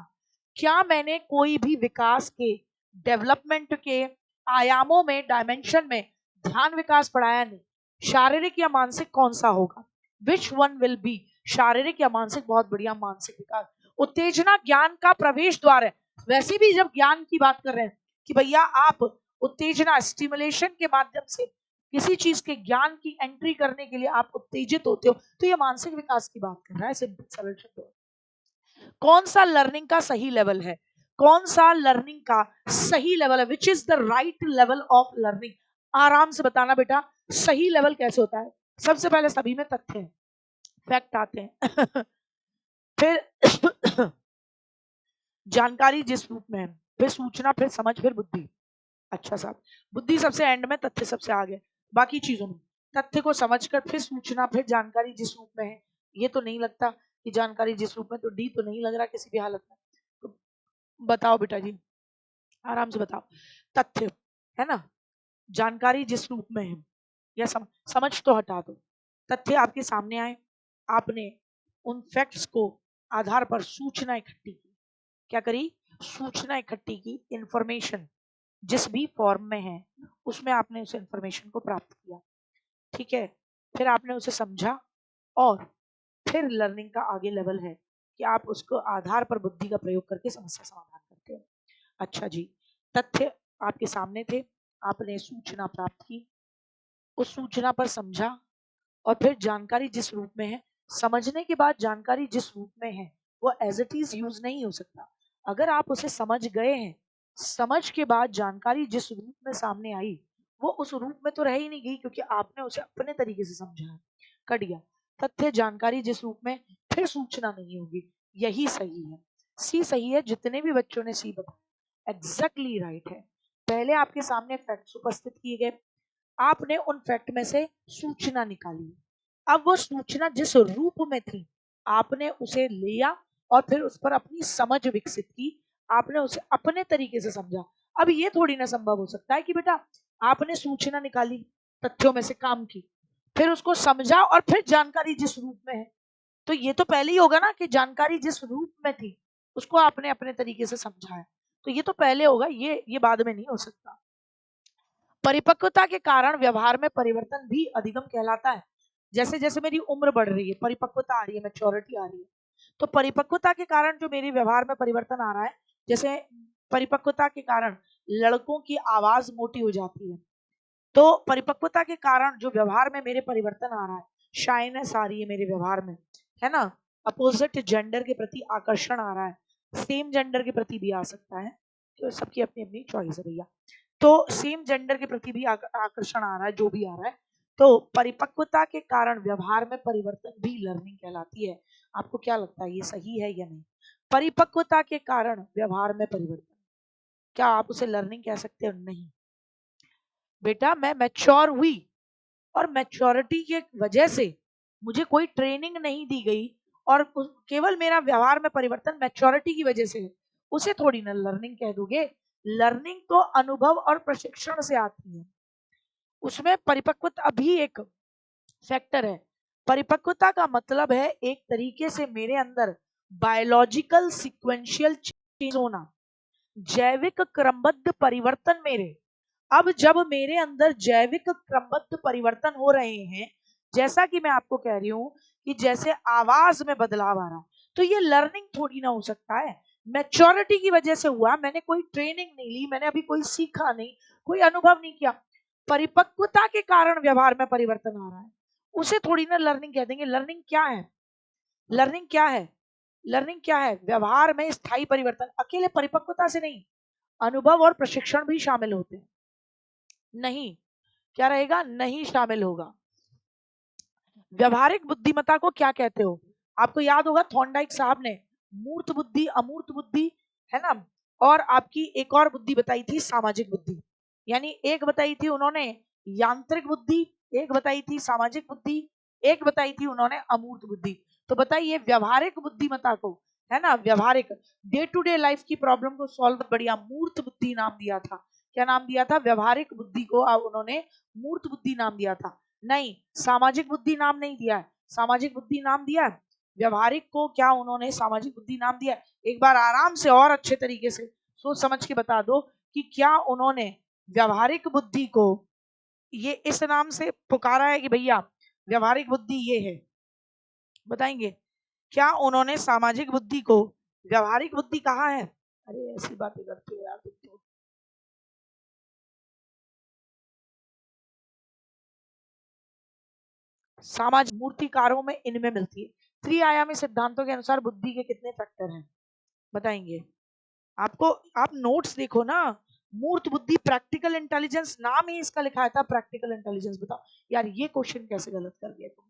क्या मैंने कोई भी विकास के, डेवलपमेंट के आयामों में, डायमेंशन में ध्यान विकास पढ़ाया? नहीं। शारीरिक या मानसिक कौन सा होगा? Which one will be? शारीरिक या मानसिक, बहुत बढ़िया, मानसिक विकास। उत्तेजना ज्ञान का प्रवेश द्वार है। वैसे भी जब ज्ञान की बात कर रहे हैं कि भैया आप उत्तेजना, स्टिमुलेशन के माध्यम से किसी चीज के ज्ञान की एंट्री करने के लिए आप उत्तेजित होते हो, तो ये मानसिक विकास की बात कर रहा है। सिंपल सरल शब्दों, कौन सा लर्निंग का सही लेवल है, कौन सा लर्निंग का सही लेवल है, which is the right level of learning. आराम से बताना बेटा, सही लेवल कैसे होता है। सबसे पहले सभी में तथ्य हैं, फैक्ट आते हैं फिर जानकारी जिस रूप में है, फिर सूचना, फिर समझ, फिर बुद्धि। अच्छा साहब, बुद्धि सबसे एंड में, तथ्य सबसे आगे। बाकी चीजों में तथ्य को समझकर फिर सूचना, फिर जानकारी जिस रूप में है। ये तो नहीं लगता कि जानकारी जिस रूप में, तो डी तो नहीं लग रहा किसी भी हालत में। तो बताओ बेटा जी, आराम से बताओ। तथ्य है ना, जानकारी जिस रूप में है, या समझ तो हटा दो। तथ्य आपके सामने आए, आपने उन फैक्ट्स को आधार पर सूचना इकट्ठी की। क्या करी? सूचना इकट्ठी की, इंफॉर्मेशन जिस भी फॉर्म में है उसमें आपने उस इंफॉर्मेशन को प्राप्त किया। ठीक है, फिर आपने उसे समझा, और फिर लर्निंग का आगे लेवल है कि आप उसको आधार पर बुद्धि का प्रयोग करके समस्या समाधान करते हो। अच्छा जी, तथ्य आपके सामने थे, आपने सूचना प्राप्त की, उस सूचना पर समझा, और फिर जानकारी जिस रूप में है। समझने के बाद जानकारी जिस रूप में है वो एज इट इज यूज नहीं हो सकता। अगर आप उसे समझ गए हैं, समझ के बाद जानकारी जिस रूप में सामने आई वो उस रूप में तो रह ही नहीं गई, क्योंकि आपने उसे अपने तरीके से समझा है। कट गया। तथ्य जानकारी जिस रूप में, फिर सूचना नहीं होगी। यही सही है, सी सही है। जितने भी बच्चों ने सी बताया एग्जैक्टली राइट है। पहले आपके सामने फैक्ट्स उपस्थित किए गए, आपने उन फैक्ट में से सूचना निकाली। अब वो सूचना जिस रूप में थी आपने उसे लिया और फिर उस पर अपनी समझ विकसित की, आपने उसे अपने तरीके से समझा। अब ये थोड़ी ना संभव हो सकता है कि बेटा आपने सूचना निकाली, तथ्यों में से काम की, फिर उसको समझा और फिर जानकारी जिस रूप में है। तो ये तो पहले ही होगा ना कि जानकारी जिस रूप में थी उसको आपने अपने तरीके से समझा है। तो ये तो पहले होगा, ये बाद में नहीं हो सकता। परिपक्वता के कारण व्यवहार में परिवर्तन भी अधिगम कहलाता है। जैसे जैसे मेरी उम्र बढ़ रही है, परिपक्वता आ रही है, मैच्योरिटी आ रही है, तो परिपक्वता के कारण जो मेरे व्यवहार में परिवर्तन आ रहा है, जैसे परिपक्वता के कारण लड़कों की आवाज मोटी हो जाती है, तो परिपक्वता के कारण जो व्यवहार में मेरे परिवर्तन आ रहा है, शाइनेस आ रही है मेरे व्यवहार में, है ना, अपोजिट जेंडर के प्रति आकर्षण आ रहा है, सेम जेंडर के प्रति भी आ सकता है, तो सबकी अपनी अपनी चॉइस है भैया। तो सेम जेंडर के प्रति भी आकर्षण आ रहा है, जो भी आ रहा है, तो परिपक्वता के कारण व्यवहार में परिवर्तन भी लर्निंग कहलाती है। आपको क्या लगता है, ये सही है या नहीं? परिपक्वता के कारण व्यवहार में परिवर्तन, क्या आप उसे लर्निंग कह सकते हो? नहीं बेटा, मैं मैच्योर हुई और मैच्योरिटी की वजह से मुझे कोई ट्रेनिंग नहीं दी गई और केवल मेरा व्यवहार में परिवर्तन मैच्योरिटी की वजह से, उसे थोड़ी ना लर्निंग कह दोगे। लर्निंग तो अनुभव और प्रशिक्षण से आती है, उसमें परिपक्वता भी एक फैक्टर है। परिपक्वता का मतलब है एक तरीके से मेरे अंदर बायोलॉजिकल सीक्वेंशियल चेंज होना, जैविक क्रमबद्ध परिवर्तन मेरे। अब जब मेरे अंदर जैविक क्रमबद्ध परिवर्तन हो रहे हैं, जैसा कि मैं आपको कह रही हूं कि जैसे आवाज में बदलाव आ रहा, तो ये लर्निंग थोड़ी ना हो सकता है, मैच्योरिटी की वजह से हुआ। मैंने कोई ट्रेनिंग नहीं ली, मैंने अभी कोई सीखा नहीं, कोई अनुभव नहीं किया। परिपक्वता के कारण व्यवहार में परिवर्तन आ रहा है, उसे थोड़ी ना लर्निंग कह देंगे। लर्निंग क्या है? लर्निंग क्या है? लर्निंग क्या है? व्यवहार में स्थायी परिवर्तन। अकेले परिपक्वता से नहीं, अनुभव और प्रशिक्षण भी शामिल होते हैं। नहीं, क्या रहेगा? नहीं शामिल होगा। व्यवहारिक बुद्धिमत्ता को क्या कहते हो? आपको याद होगा थॉर्नडाइक साहब ने मूर्त बुद्धि, अमूर्त बुद्धि, है ना, और आपकी एक और बुद्धि बताई थी, सामाजिक बुद्धि। यानी एक बताई थी उन्होंने यांत्रिक बुद्धि, एक बताई थी सामाजिक बुद्धि, एक बताई थी उन्होंने अमूर्त बुद्धि। तो बताइए व्यवहारिक बुद्धिमत्ता को, है ना, व्यवहारिक डे टू डे लाइफ की प्रॉब्लम को सॉल्व, बढ़िया मूर्त बुद्धि नाम दिया था। क्या नाम दिया था? व्यवहारिक बुद्धि को उन्होंने मूर्त बुद्धि नाम दिया था। नहीं, सामाजिक बुद्धि नाम नहीं दिया है। सामाजिक बुद्धि नाम दिया है, व्यवहारिक को क्या उन्होंने सामाजिक बुद्धि नाम दिया है? एक बार आराम से और अच्छे तरीके से सोच समझ के बता दो कि क्या उन्होंने व्यवहारिक बुद्धि को ये इस नाम से पुकारा है कि भैया व्यवहारिक बुद्धि ये है, बताएंगे क्या उन्होंने सामाजिक बुद्धि को व्यवहारिक बुद्धि कहा है? अरे ऐसी बातें करते हो यार तुम तो। सामाजिक मूर्तिकारों में इनमें मिलती है। त्रिआयामी सिद्धांतों के अनुसार बुद्धि के कितने फैक्टर हैं बताएंगे आपको? आप नोट्स देखो ना। मूर्त बुद्धि, प्रैक्टिकल इंटेलिजेंस, नाम ही इसका लिखा था प्रैक्टिकल इंटेलिजेंस। बताओ यार ये क्वेश्चन कैसे गलत कर दिया तुम?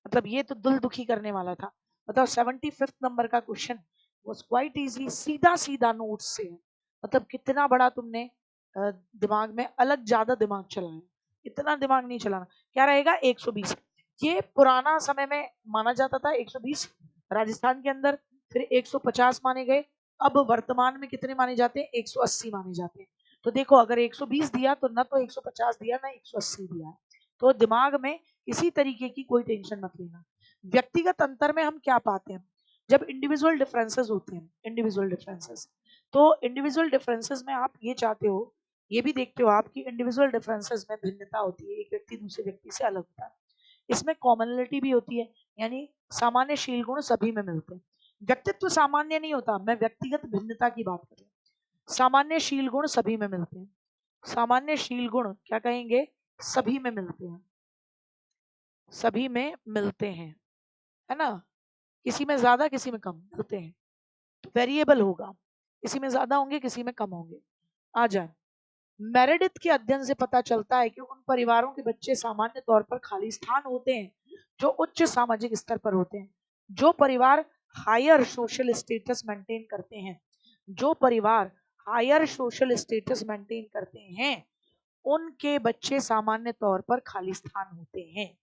मतलब ये तो दिल दुखी करने वाला था। बताओ 75th नंबर का क्वेश्चन वाज क्वाइट इजी, सीधा सीधा नोट्स से है। मतलब कितना बड़ा तुमने दिमाग में अलग ज्यादा दिमाग चलाया। इतना दिमाग नहीं चलाना। क्या रहेगा? 120। ये पुराना समय में माना जाता था 120 राजस्थान के अंदर, फिर 150 माने गए। अब वर्तमान में कितने माने जाते हैं? 180 माने जाते हैं। तो देखो अगर 120 दिया तो ना तो 150 दिया ना 180 दिया। तो दिमाग में किसी तरीके की कोई टेंशन मत लेना। व्यक्तिगत अंतर में हम क्या पाते हैं? जब इंडिविजुअल डिफरेंसेस होते हैं, इंडिविजुअल डिफरेंसेस, तो इंडिविजुअल डिफरेंसेस में आप ये चाहते हो, ये भी देखते हो आप कि इंडिविजुअल डिफरेंसेस में भिन्नता होती है, एक व्यक्ति दूसरे व्यक्ति से अलग होता है। इसमें कॉमनलिटी भी होती है, यानी सामान्य शील गुण सभी में मिलते हैं। व्यक्तित्व सामान्य नहीं होता, मैं व्यक्तिगत भिन्नता की बात कर रही हूँ। सामान्य शील गुण सभी में मिलते हैं। सामान्य शील गुण क्या कहेंगे? सभी में मिलते हैं, सभी में मिलते हैं, है ना? किसी में ज्यादा किसी में कम मिलते हैं। तो वेरिएबल होगा, किसी में ज्यादा होंगे किसी में कम होंगे। आ जाए। मेरेडिथ के अध्ययन से पता चलता है कि उन परिवारों के बच्चे सामान्य तौर पर खाली स्थान होते हैं जो उच्च सामाजिक स्तर पर होते हैं। जो परिवार हायर सोशल स्टेटस मेंटेन करते हैं, जो परिवार हायर सोशल स्टेटस मेंटेन करते हैं, उनके बच्चे सामान्य तौर पर खाली स्थान होते हैं।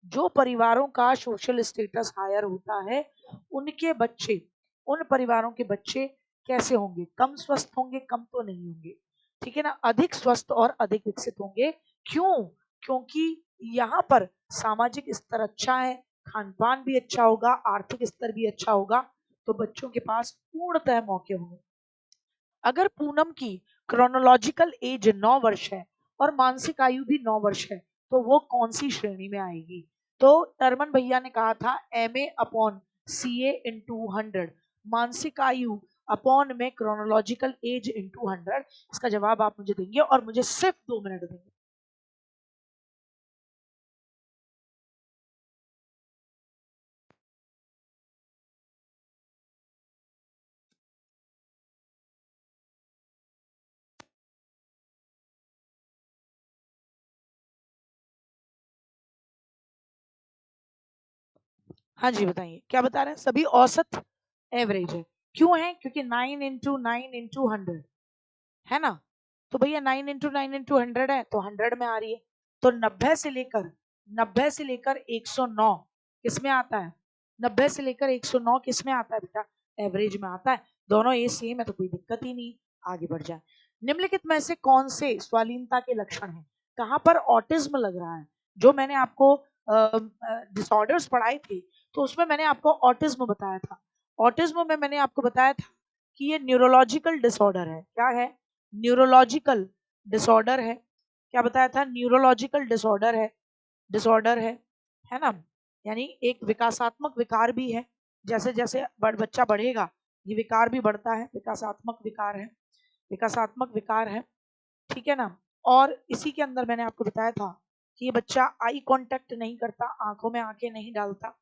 जो परिवारों का सोशल स्टेटस हायर होता है, उनके बच्चे, उन परिवारों के बच्चे कैसे होंगे? कम स्वस्थ होंगे? कम तो नहीं होंगे, ठीक है ना? अधिक स्वस्थ और अधिक विकसित होंगे। क्यों? क्योंकि यहाँ पर सामाजिक स्तर अच्छा है, खान पान भी अच्छा होगा, आर्थिक स्तर भी अच्छा होगा, तो बच्चों के पास पूर्णतः मौके होंगे। अगर पूनम की क्रोनोलॉजिकल एज 9 वर्ष है और मानसिक आयु भी 9 वर्ष है, तो वो कौन सी श्रेणी में आएगी? तो टर्मन भैया ने कहा था MA अपॉन CA इंटू 100, मानसिक आयु अपॉन में क्रोनोलॉजिकल एज इंटू 100। इसका जवाब आप मुझे देंगे और मुझे सिर्फ 2 मिनट देंगे। हाँ जी बताइए, क्या बता रहे हैं? सभी औसत एवरेज है। क्यों है? क्योंकि 9 इंटू 9 इंटू 100 है ना? तो भैया 9 इंटू 9 इंटू 100 है तो 100 में आ रही है। तो 90 से लेकर 109 किस में आता है? 90 से लेकर 109 किस में आता है बेटा? एवरेज में आता है। दोनों ये सेम है तो कोई दिक्कत ही नहीं। आगे बढ़ जाए। निम्नलिखित में से कौन से स्वालीनता के लक्षण हैं? कहां पर ऑटिज्म लग रहा है? जो मैंने आपको डिसऑर्डर्स पढ़ाए थे, तो उसमें मैंने आपको ऑटिज्म बताया था। ऑटिज्म में मैंने आपको बताया था कि ये न्यूरोलॉजिकल डिसऑर्डर है। क्या है? न्यूरोलॉजिकल डिसऑर्डर है। क्या बताया था? न्यूरोलॉजिकल डिसऑर्डर है, डिसऑर्डर है ना? यानी एक विकासात्मक विकार भी है। जैसे जैसे बच्चा बढ़ेगा ये विकार भी बढ़ता है, विकासात्मक विकार है, विकासात्मक विकार है, ठीक है ना? और इसी के अंदर मैंने आपको बताया था कि ये बच्चा आई कांटेक्ट नहीं करता, आंखों में आंखें नहीं डालता,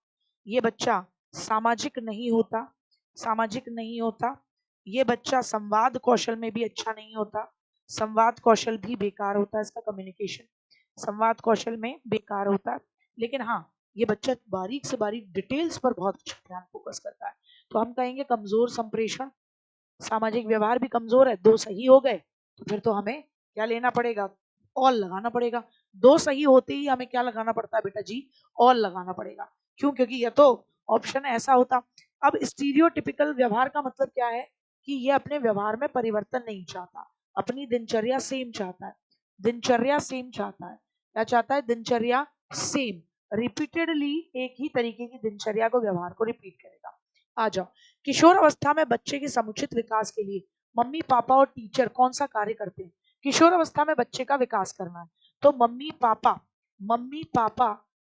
ये बच्चा सामाजिक नहीं होता, सामाजिक नहीं होता, ये बच्चा संवाद कौशल में भी अच्छा नहीं होता, संवाद कौशल भी बेकार होता है इसका, कम्युनिकेशन संवाद कौशल में बेकार होता है। लेकिन हाँ, ये बच्चा बारीक से बारीक डिटेल्स पर बहुत अच्छा ध्यान फोकस करता है। तो हम कहेंगे कमजोर संप्रेषण, सामाजिक व्यवहार भी कमजोर है। 2 सही हो गए तो फिर तो हमें क्या लेना पड़ेगा? ऑल लगाना पड़ेगा। 2 सही होते ही हमें क्या लगाना पड़ता है बेटा जी? ऑल लगाना पड़ेगा। क्यों? क्योंकि ये तो ऑप्शन ऐसा होता। अब स्टीरियोटिपिकल व्यवहार का मतलब क्या है? कि ये अपने व्यवहार में परिवर्तन नहीं चाहता, अपनी दिनचर्या सेम चाहता है, दिनचर्या सेम चाहता है। क्या चाहता है? दिनचर्या सेम, रिपीटेडली एक ही तरीके की दिनचर्या को, व्यवहार को रिपीट करेगा। आ जाओ। किशोर अवस्था में बच्चे के समुचित विकास के लिए मम्मी पापा और टीचर कौन सा कार्य करते हैं? किशोर अवस्था में बच्चे का विकास करना है तो मम्मी पापा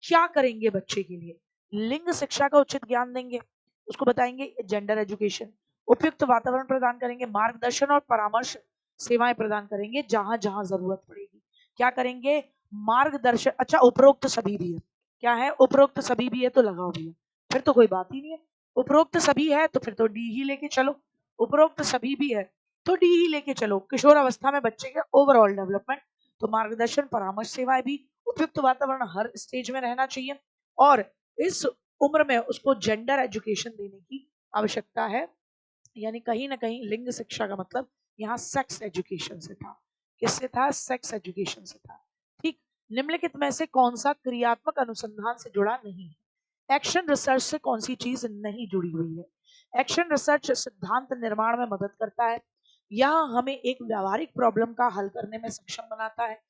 क्या करेंगे बच्चे के लिए? लिंग शिक्षा का उचित ज्ञान देंगे, उसको बताएंगे जेंडर एजुकेशन, उपयुक्त वातावरण प्रदान करेंगे, मार्गदर्शन और परामर्श सेवाएं प्रदान करेंगे जहां जहां जरूरत पड़ेगी। क्या करेंगे? मार्गदर्शन। अच्छा, उपरोक्त सभी भी है, क्या है? उपरोक्त सभी भी है तो लगाओ भैया, फिर तो कोई बात ही नहीं है। उपरोक्त सभी है तो फिर तो डी ही लेके चलो, उपरोक्त सभी भी है तो डी ही लेके चलो। किशोर अवस्था में बच्चे के ओवरऑल डेवलपमेंट, तो मार्गदर्शन परामर्श सेवाएं भी, उपयुक्त वातावरण हर स्टेज में रहना चाहिए, और इस उम्र में उसको जेंडर एजुकेशन देने की आवश्यकता है। यानी कहीं ना कहीं लिंग शिक्षा का मतलब यहाँ सेक्स एजुकेशन से था। किससे था? सेक्स एजुकेशन से था। ठीक। निम्नलिखित में से कौन सा क्रियात्मक अनुसंधान से जुड़ा नहीं है? एक्शन रिसर्च से कौन सी चीज नहीं जुड़ी हुई है? एक्शन रिसर्च सिद्धांत निर्माण में मदद करता है, यह हमें एक व्यावहारिक प्रॉब्लम का हल करने में सक्षम बनाता है,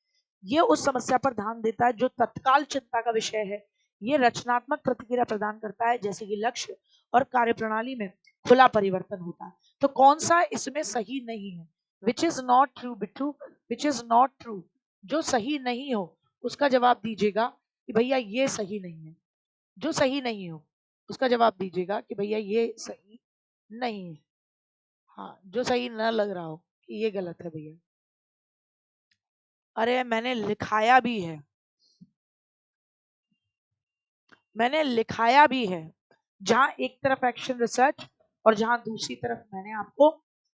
ये उस समस्या पर ध्यान देता है जो तत्काल चिंता का विषय है, ये रचनात्मक प्रतिक्रिया प्रदान करता है जैसे कि लक्ष्य और कार्यप्रणाली में खुला परिवर्तन होता है। तो कौन सा इसमें सही नहीं है? Which is not true Bittu, which is not true, जो सही नहीं हो उसका जवाब दीजिएगा कि भैया ये सही नहीं है। जो सही नहीं हो उसका जवाब दीजिएगा कि भैया ये सही नहीं है। हाँ, जो सही ना लग रहा हो कि ये गलत है भैया। अरे मैंने लिखाया भी है, मैंने लिखाया भी है, जहां एक तरफ एक्शन रिसर्च और जहां दूसरी तरफ मैंने आपको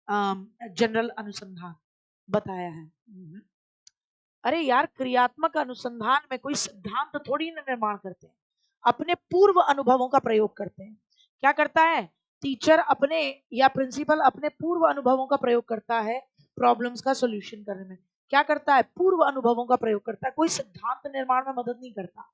जनरल अनुसंधान बताया है। अरे यार, क्रियात्मक अनुसंधान में कोई सिद्धांत थोड़ी ना निर्माण करते हैं, अपने पूर्व अनुभवों का प्रयोग करते हैं। क्या करता है टीचर? अपने या प्रिंसिपल अपने पूर्व अनुभवों का प्रयोग करता है प्रॉब्लम्स का सॉल्यूशन करने में। क्या करता है? पूर्व अनुभवों का प्रयोग करता है, कोई सिद्धांत निर्माण में मदद नहीं करता।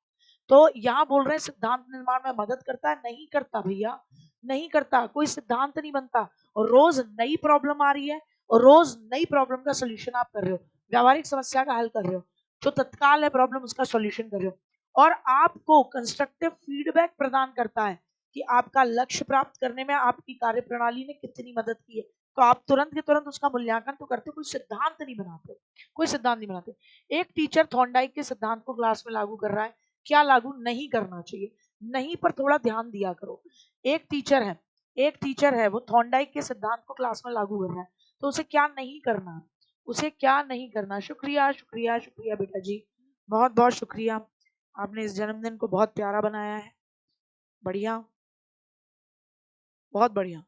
तो यहाँ बोल रहे हैं सिद्धांत निर्माण में मदद करता है? नहीं करता भैया, नहीं करता, कोई सिद्धांत नहीं बनता। और रोज नई प्रॉब्लम आ रही है और रोज नई प्रॉब्लम का सोल्यूशन आप कर रहे हो, व्यावहारिक समस्या का हल कर रहे हो, जो तत्काल है प्रॉब्लम उसका सॉल्यूशन कर रहे हो, और आपको कंस्ट्रक्टिव फीडबैक प्रदान करता है कि आपका लक्ष्य प्राप्त करने में आपकी कार्यप्रणाली ने कितनी मदद की है। तो आप तुरंत के तुरंत उसका मूल्यांकन तो करते हो, कोई सिद्धांत नहीं बनाते, कोई सिद्धांत नहीं बनाते। एक टीचर थॉर्नडाइक के सिद्धांत को क्लास में लागू कर रहा है, क्या लागू नहीं करना चाहिए? नहीं, पर थोड़ा ध्यान दिया करो। एक टीचर है, एक टीचर है, वो थॉर्नडाइक के सिद्धांत को क्लास में लागू कर रहा है, तो उसे क्या नहीं करना? उसे क्या नहीं करना? शुक्रिया शुक्रिया शुक्रिया बेटा जी, बहुत बहुत शुक्रिया, आपने इस जन्मदिन को बहुत प्यारा बनाया है। बढ़िया, बहुत बढ़िया,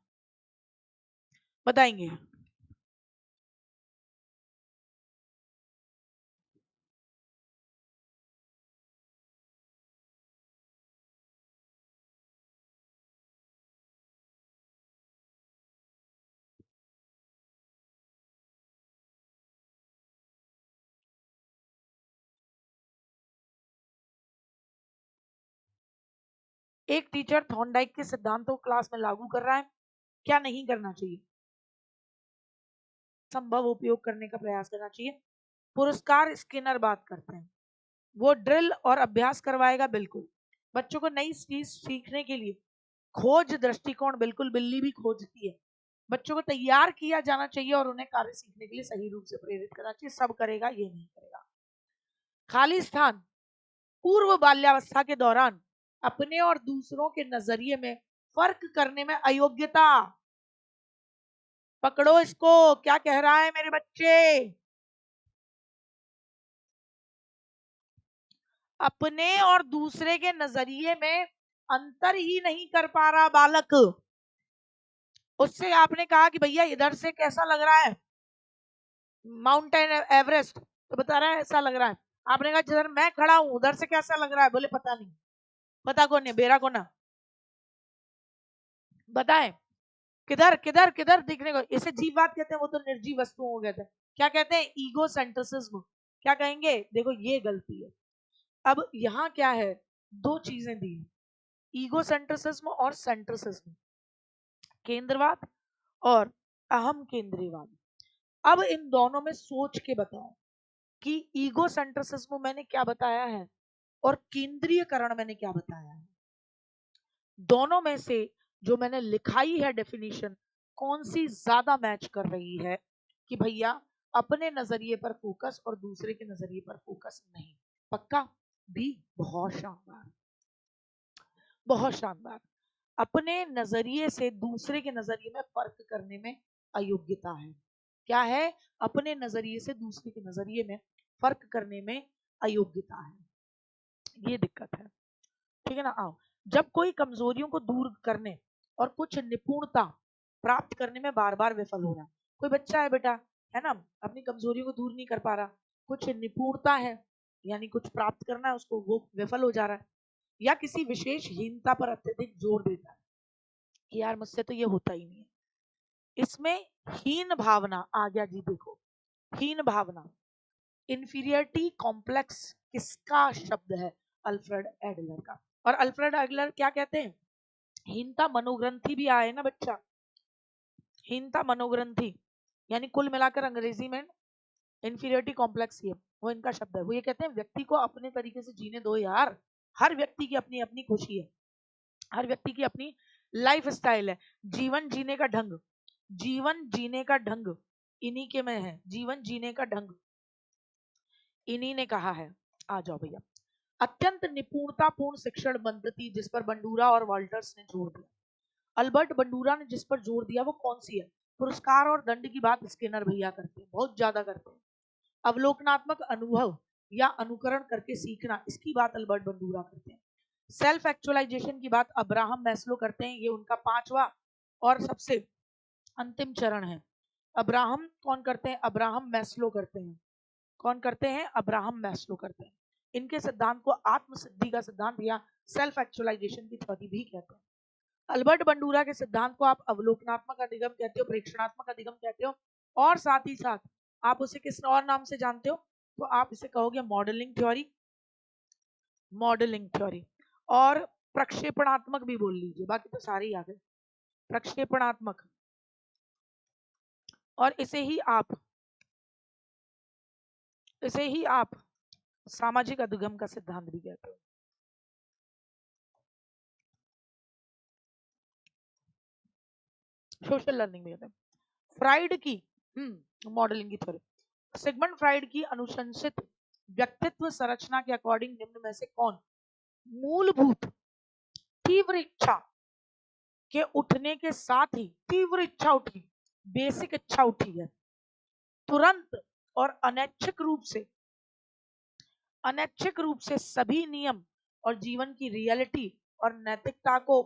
बताएंगे। एक टीचर थॉर्नडाइक के सिद्धांतों को क्लास में लागू कर रहा है, क्या नहीं करना चाहिए? संभव उपयोग करने का प्रयास करना चाहिए। पुरस्कार स्किनर बात करते हैं, वो ड्रिल और अभ्यास करवाएगा, बिल्कुल बच्चों को नई चीज सीखने के लिए खोज दृष्टिकोण, बिल्कुल बिल्ली भी खोजती है। बच्चों को तैयार किया जाना चाहिए और उन्हें कार्य सीखने के लिए सही रूप से प्रेरित करना चाहिए। सब करेगा, ये नहीं करेगा। खाली स्थान, पूर्व बाल्यावस्था के दौरान अपने और दूसरों के नजरिए में फर्क करने में अयोग्यता। पकड़ो इसको, क्या कह रहा है मेरे बच्चे? अपने और दूसरे के नजरिए में अंतर ही नहीं कर पा रहा बालक। उससे आपने कहा कि भैया इधर से कैसा लग रहा है माउंटेन एवरेस्ट, तो बता रहा है ऐसा लग रहा है। आपने कहा जिधर मैं खड़ा हूं उधर से कैसा लग रहा है? बोले पता नहीं। पता कौन है? बेरा को ना बताए, किधर किधर किधर दिखने को? इसे जीववाद कहते हैं, वो तो निर्जीव वस्तुओं को कहते हैं। क्या कहते हैं? ईगो सेंट्रिसिज्म। क्या कहेंगे? देखो ये गलती है। अब यहाँ क्या है, दो चीजें दी, ईगो सेंट्रिसिज्म और सेंट्रिसिज्म, केंद्रवाद और अहम केंद्रीयवाद। अब इन दोनों में सोच के बताओ कि ईगो सेंट्रिसिज्म मैंने क्या बताया है और केंद्रीयकरण मैंने क्या बताया है। दोनों में से जो मैंने लिखाई है डेफिनेशन, कौन सी ज्यादा मैच कर रही है कि भैया अपने नजरिए पर फोकस और दूसरे के नजरिए पर फोकस नहीं? पक्का? भी बहुत शानदार। बहुत शानदार। अपने नजरिए से दूसरे के नजरिए में फर्क करने में अयोग्यता है। क्या है? अपने नजरिए से दूसरे के नजरिए में फर्क करने में अयोग्यता है, ये दिक्कत है। ठीक है ना? आओ, जब कोई कमजोरियों को दूर करने और कुछ निपुणता प्राप्त करने में बार बार विफल हो रहा है। कोई बच्चा है बेटा, है ना, अपनी कमजोरियों को दूर नहीं कर पा रहा, कुछ निपुणता है यानी कुछ प्राप्त करना है उसको, वो विफल हो जा रहा है, या किसी विशेष हीनता पर अत्यधिक जोर देता है कि यार मुझसे तो ये होता ही नहीं है। इसमें हीन भावना आ गया जी। देखो, हीन भावना, इंफीरियरिटी कॉम्प्लेक्स किसका शब्द है? अल्फ्रेड एडलर का। और अल्फ्रेड एडलर क्या कहते हैं? हीनता मनोग्रंथि भी आए ना बच्चा, हीनता मनोग्रंथि, यानी कुल मिलाकर अंग्रेजी में इंफीरियरिटी कॉम्प्लेक्स ही है, वो इनका शब्द है। वो ये कहते हैं व्यक्ति को अपने तरीके से जीने दो यार, हर व्यक्ति की अपनी अपनी खुशी है, हर व्यक्ति की अपनी लाइफ स्टाइल है, जीवन जीने का ढंग, जीवन जीने का ढंग इन्हीं के में है, जीवन जीने का ढंग इन्हीं ने कहा है। आ जाओ भैया, अत्यंत निपुणतापूर्ण शिक्षण पद्धति जिस पर बंडूरा और वाल्टर्स ने जोर दिया। अल्बर्ट बंडूरा ने जिस पर जोर दिया वो कौन सी है? पुरस्कार और दंड की बात स्किनर भैया करते हैं, बहुत ज्यादा करते हैं। अवलोकनात्मक अनुभव या अनुकरण करके सीखना, इसकी बात अल्बर्ट बंडूरा करते हैं। सेल्फ एक्चुअलाइजेशन की बात अब्राहम मैस्लो करते हैं, ये उनका पांचवा और सबसे अंतिम चरण है। अब्राहम कौन करते हैं? अब्राहम मैस्लो करते हैं। कौन करते हैं? अब्राहम मैस्लो करते हैं। इनके सिद्धांत को आत्मसिद्धि का सिद्धांत या सेल्फ एक्चुअलाइजेशन की थ्योरी भी कहते हैं। अल्बर्ट बंडूरा के सिद्धांत को आप अवलोकनात्मक अधिगम कहते हो, प्रेक्षणात्मक अधिगम कहते हो, और साथ ही साथ आप उसे किस और नाम से जानते हो? तो आप इसे कहोगे मॉडलिंग थ्योरी, मॉडलिंग थ्योरी, और प्रक्षेपणात्मक भी बोल लीजिए, बाकी तो सारे ही आ गए। प्रक्षेपणात्मक, और इसे ही आप सामाजिक अधिगम का सिद्धांत भी कहते हो। सोशल लर्निंग भी कहते हैं। फ्राइड की मॉडलिंग की थ्योरी, सिगमंड फ्राइड की अनुशंसित व्यक्तित्व संरचना के अकॉर्डिंग निम्न में से कौन मूलभूत तीव्र इच्छा के उठने के साथ ही, तीव्र इच्छा उठी, बेसिक इच्छा उठी है, तुरंत और अनैच्छिक रूप से सभी नियम और जीवन की रियलिटी और नैतिकता को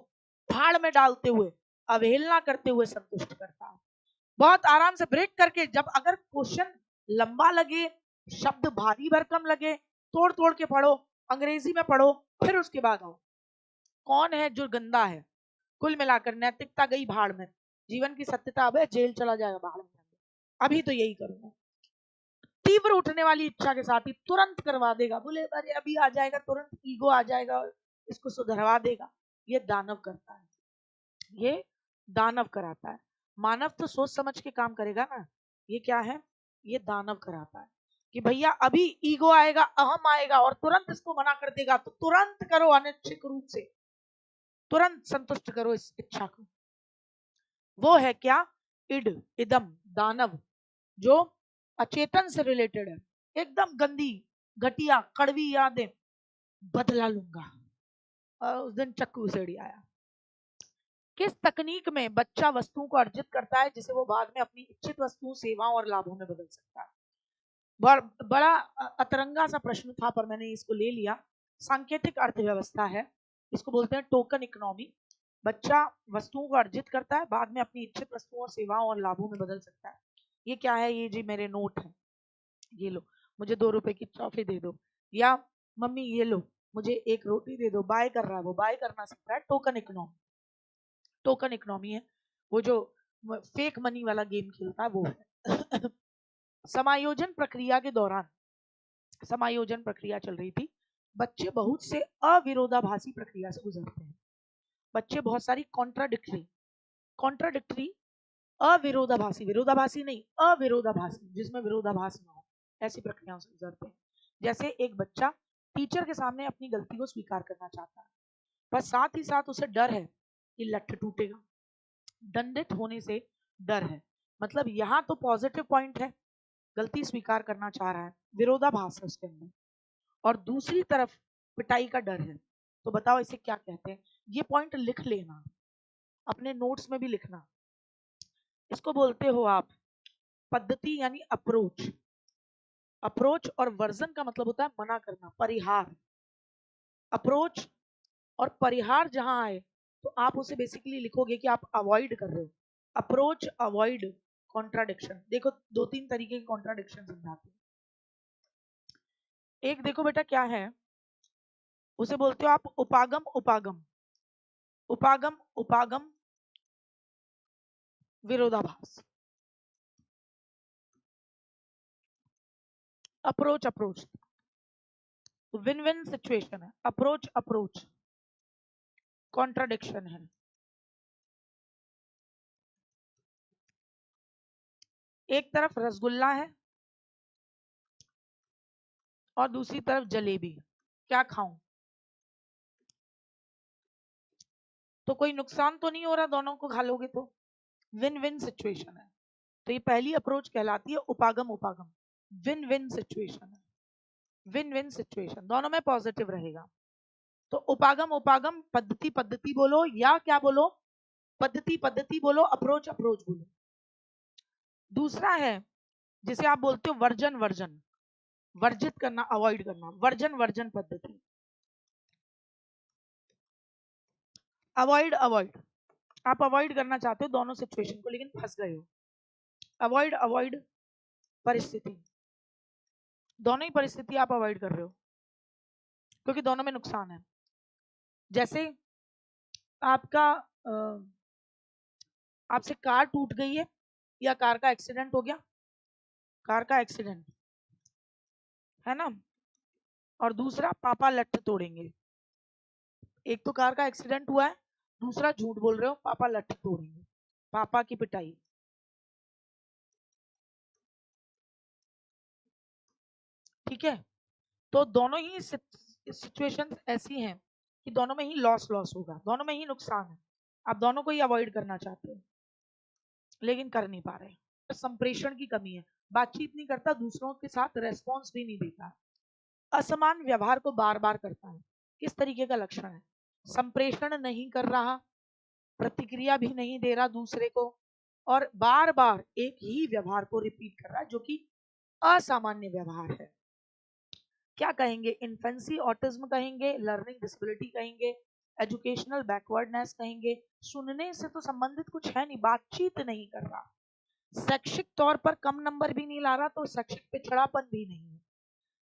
भाड़ में डालते हुए, अवहेलना करते हुए संतुष्ट करता है। बहुत आराम से ब्रेक करके, जब अगर क्वेश्चन लंबा लगे, शब्द भारी भरकम लगे, तोड़ तोड़ के पढ़ो, अंग्रेजी में पढ़ो, फिर उसके बाद आओ। कौन है जो गंदा है? कुल मिलाकर नैतिकता गई भाड़ में, जीवन की सत्यता अब है जेल चला जाएगा भाड़ में। अभी तो यही करूंगा। तीव्र उठने वाली इच्छा के साथ ही तुरंत करवा देगा, बोले अरे अभी आ जाएगा, तुरंत ईगो आ जाएगा और इसको सुधरवा देगा। ये दानव करता है, ये दानव कराता है। मानव तो सोच समझ के काम करेगा ना, ये क्या है? ये दानव कराता है कि भैया अभी ईगो आएगा, अहम आएगा और तुरंत इसको मना कर देगा, तो तुरंत करो, अनिच्छिक रूप से तुरंत संतुष्ट करो इस इच्छा को। वो है क्या? इड, इदम, दानव, जो अचेतन से रिलेटेड है, एकदम गंदी घटिया कड़वी यादें, बदला लूंगा, और उस दिन चक्कू सेड़ी आया। किस तकनीक में बच्चा वस्तुओं को अर्जित करता है जिसे वो बाद में अपनी इच्छित वस्तुओं, सेवाओं और लाभों में बदल सकता है? बड़ा अतरंगा सा प्रश्न था, पर मैंने इसको ले लिया। सांकेतिक अर्थव्यवस्था है, इसको बोलते हैं टोकन इकोनॉमी। बच्चा वस्तुओं को अर्जित करता है, बाद में अपनी इच्छित वस्तुओं और सेवाओं और लाभों में बदल सकता है। ये क्या है? ये जी मेरे नोट है, ये लो, मुझे 2 रुपए की टॉफी दे दो, या मम्मी ये लो, मुझे 1 रोटी दे दो। बाय कर रहा है, वो बाय करना सीख रहा है। टोकन इकोनॉमी, टोकन इकोनॉमी है वो जो फेक मनी वाला गेम खेलता है, वो है। समायोजन प्रक्रिया के दौरान, समायोजन प्रक्रिया चल रही थी, बच्चे बहुत से अविरोधाभासी प्रक्रिया से गुजरते हैं। बच्चे बहुत सारी कॉन्ट्राडिक्टरी, अविरोधाभासी, विरोधाभासी नहीं, अविरोधाभासी, जिसमें विरोधाभास ना हो, ऐसी प्रक्रियाओं से गुजरते हैं। जैसे एक बच्चा टीचर के सामने अपनी गलती को स्वीकार करना चाहता है, पर साथ ही साथ उसे डर है कि लठ टूटेगा, दंडित होने से डर है। मतलब यहाँ तो पॉजिटिव पॉइंट है, गलती स्वीकार करना चाह रहा है, विरोधाभास है उसके अंदर, और दूसरी तरफ पिटाई का डर है। तो बताओ इसे क्या कहते हैं? ये पॉइंट लिख लेना, अपने नोट्स में भी लिखना। इसको बोलते हो आप पद्धति यानी अप्रोच। अप्रोच और वर्जन का मतलब होता है मना करना, परिहार। अप्रोच और परिहार जहां आए तो आप उसे बेसिकली लिखोगे कि आप अवॉइड कर रहे हो। Approach, avoid, contradiction. देखो 2-3 तरीके के कॉन्ट्राडिक्शन समझाते हैं। एक देखो बेटा क्या है, उसे बोलते हो आप उपागम उपागम। उपागम उपागम विरोधाभास। Approach approach win win situation है। अप्रोच अप्रोच कॉन्ट्राडिक्शन है। एक तरफ रसगुल्ला है और दूसरी तरफ जलेबी, क्या खाऊं? तो कोई नुकसान तो नहीं हो रहा, दोनों को खा लोगे तो विन विन सिचुएशन है। तो ये पहली अप्रोच कहलाती है उपागम उपागम, विन विन सिचुएशन है। विन विन सिचुएशन, दोनों में पॉजिटिव रहेगा। तो उपागम उपागम, पद्धति पद्धति बोलो या क्या बोलो, पद्धति पद्धति बोलो, अप्रोच अप्रोच बोलो। दूसरा है जिसे आप बोलते हो वर्जन वर्जन, वर्जित करना, अवॉइड करना, वर्जन वर्जन पद्धति। अवॉइड अवॉइड, आप अवॉइड करना चाहते हो दोनों सिचुएशन को लेकिन फंस गए हो। अवॉइड अवॉइड परिस्थिति, दोनों ही परिस्थिति आप अवॉइड कर रहे हो क्योंकि दोनों में नुकसान है। जैसे आपका आपसे कार टूट गई है या कार का एक्सीडेंट हो गया, कार का एक्सीडेंट है ना, और दूसरा पापा लठ तोड़ेंगे। एक तो कार का एक्सीडेंट हुआ है, दूसरा झूठ बोल रहे हो पापा लठ तोड़ेंगे, पापा की पिटाई। ठीक है, तो दोनों ही सिचुएशंस ऐसी हैं कि दोनों में ही लॉस लॉस होगा, दोनों में ही नुकसान है। आप दोनों को ही अवॉइड करना चाहते हो लेकिन कर नहीं पा रहे। संप्रेषण की कमी है, बातचीत नहीं करता, दूसरों के साथ रेस्पॉन्स भी नहीं देता, असमान व्यवहार को बार बार करता है। किस तरीके का लक्षण है? संप्रेषण नहीं कर रहा, प्रतिक्रिया भी नहीं दे रहा दूसरे को, और बार बार एक ही व्यवहार को रिपीट कर रहा है जो कि असामान्य व्यवहार है। क्या कहेंगे? इन्फेंसी ऑटिज्म कहेंगे, लर्निंग डिसेबिलिटी कहेंगे, एजुकेशनल बैकवर्डनेस कहेंगे। सुनने से तो संबंधित कुछ है नहीं, बातचीत नहीं कर रहा, शैक्षिक तौर पर कम नंबर भी नहीं ला रहा, तो शैक्षिक पिछड़ापन भी नहीं है,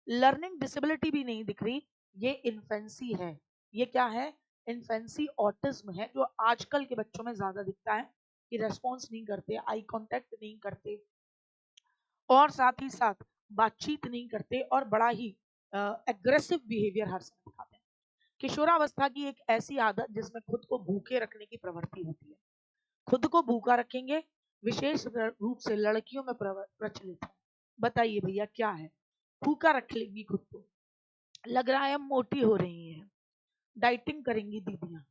लर्निंग डिसेबिलिटी भी नहीं दिख रही, ये इन्फेंसी है। ये क्या है? इन्फेंसी ऑटिज्म है, जो आजकल के बच्चों में ज्यादा दिखता है कि रेस्पॉन्स नहीं करते, आई कांटेक्ट नहीं करते, और साथ ही साथ बातचीत नहीं करते, और बड़ा ही एग्रेसिव बिहेवियर हर समय दिखाते हैं। किशोरावस्था की एक ऐसी आदत जिसमें खुद को भूखे रखने की प्रवृत्ति होती है, खुद को भूखा रखेंगे, विशेष रूप से लड़कियों में प्रचलित है। बताइए भैया क्या है? भूखा रख लेंगी खुद को, लग रहा है हम मोटी हो रही हैं, डाइटिंग करेंगी दीदियां,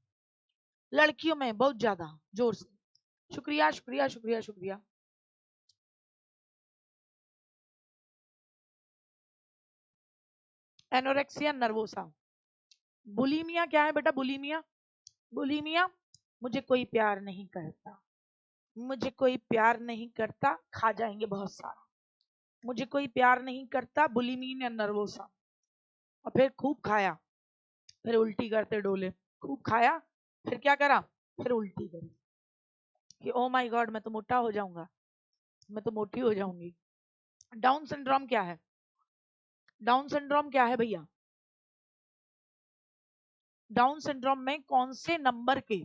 लड़कियों में बहुत ज्यादा जोर से। शुक्रिया शुक्रिया शुक्रिया शुक्रिया। Anorexia nervosa. बुलीमिया क्या है बेटा? बुलीमिया, बुलीमिया मुझे कोई प्यार नहीं करता, मुझे कोई प्यार नहीं करता, खा जाएंगे बहुत सारा, मुझे कोई प्यार नहीं करता, बुलीमिया नर्वोसा। और फिर खूब खाया, फिर उल्टी करते डोले, खूब खाया फिर क्या करा, फिर उल्टी करी कि ओ माय गॉड मैं तो मोटा हो जाऊंगा, मैं तो मोटी हो जाऊंगी। डाउन सिंड्रोम क्या है? डाउन सिंड्रोम क्या है भैया? डाउन सिंड्रोम में कौन से नंबर के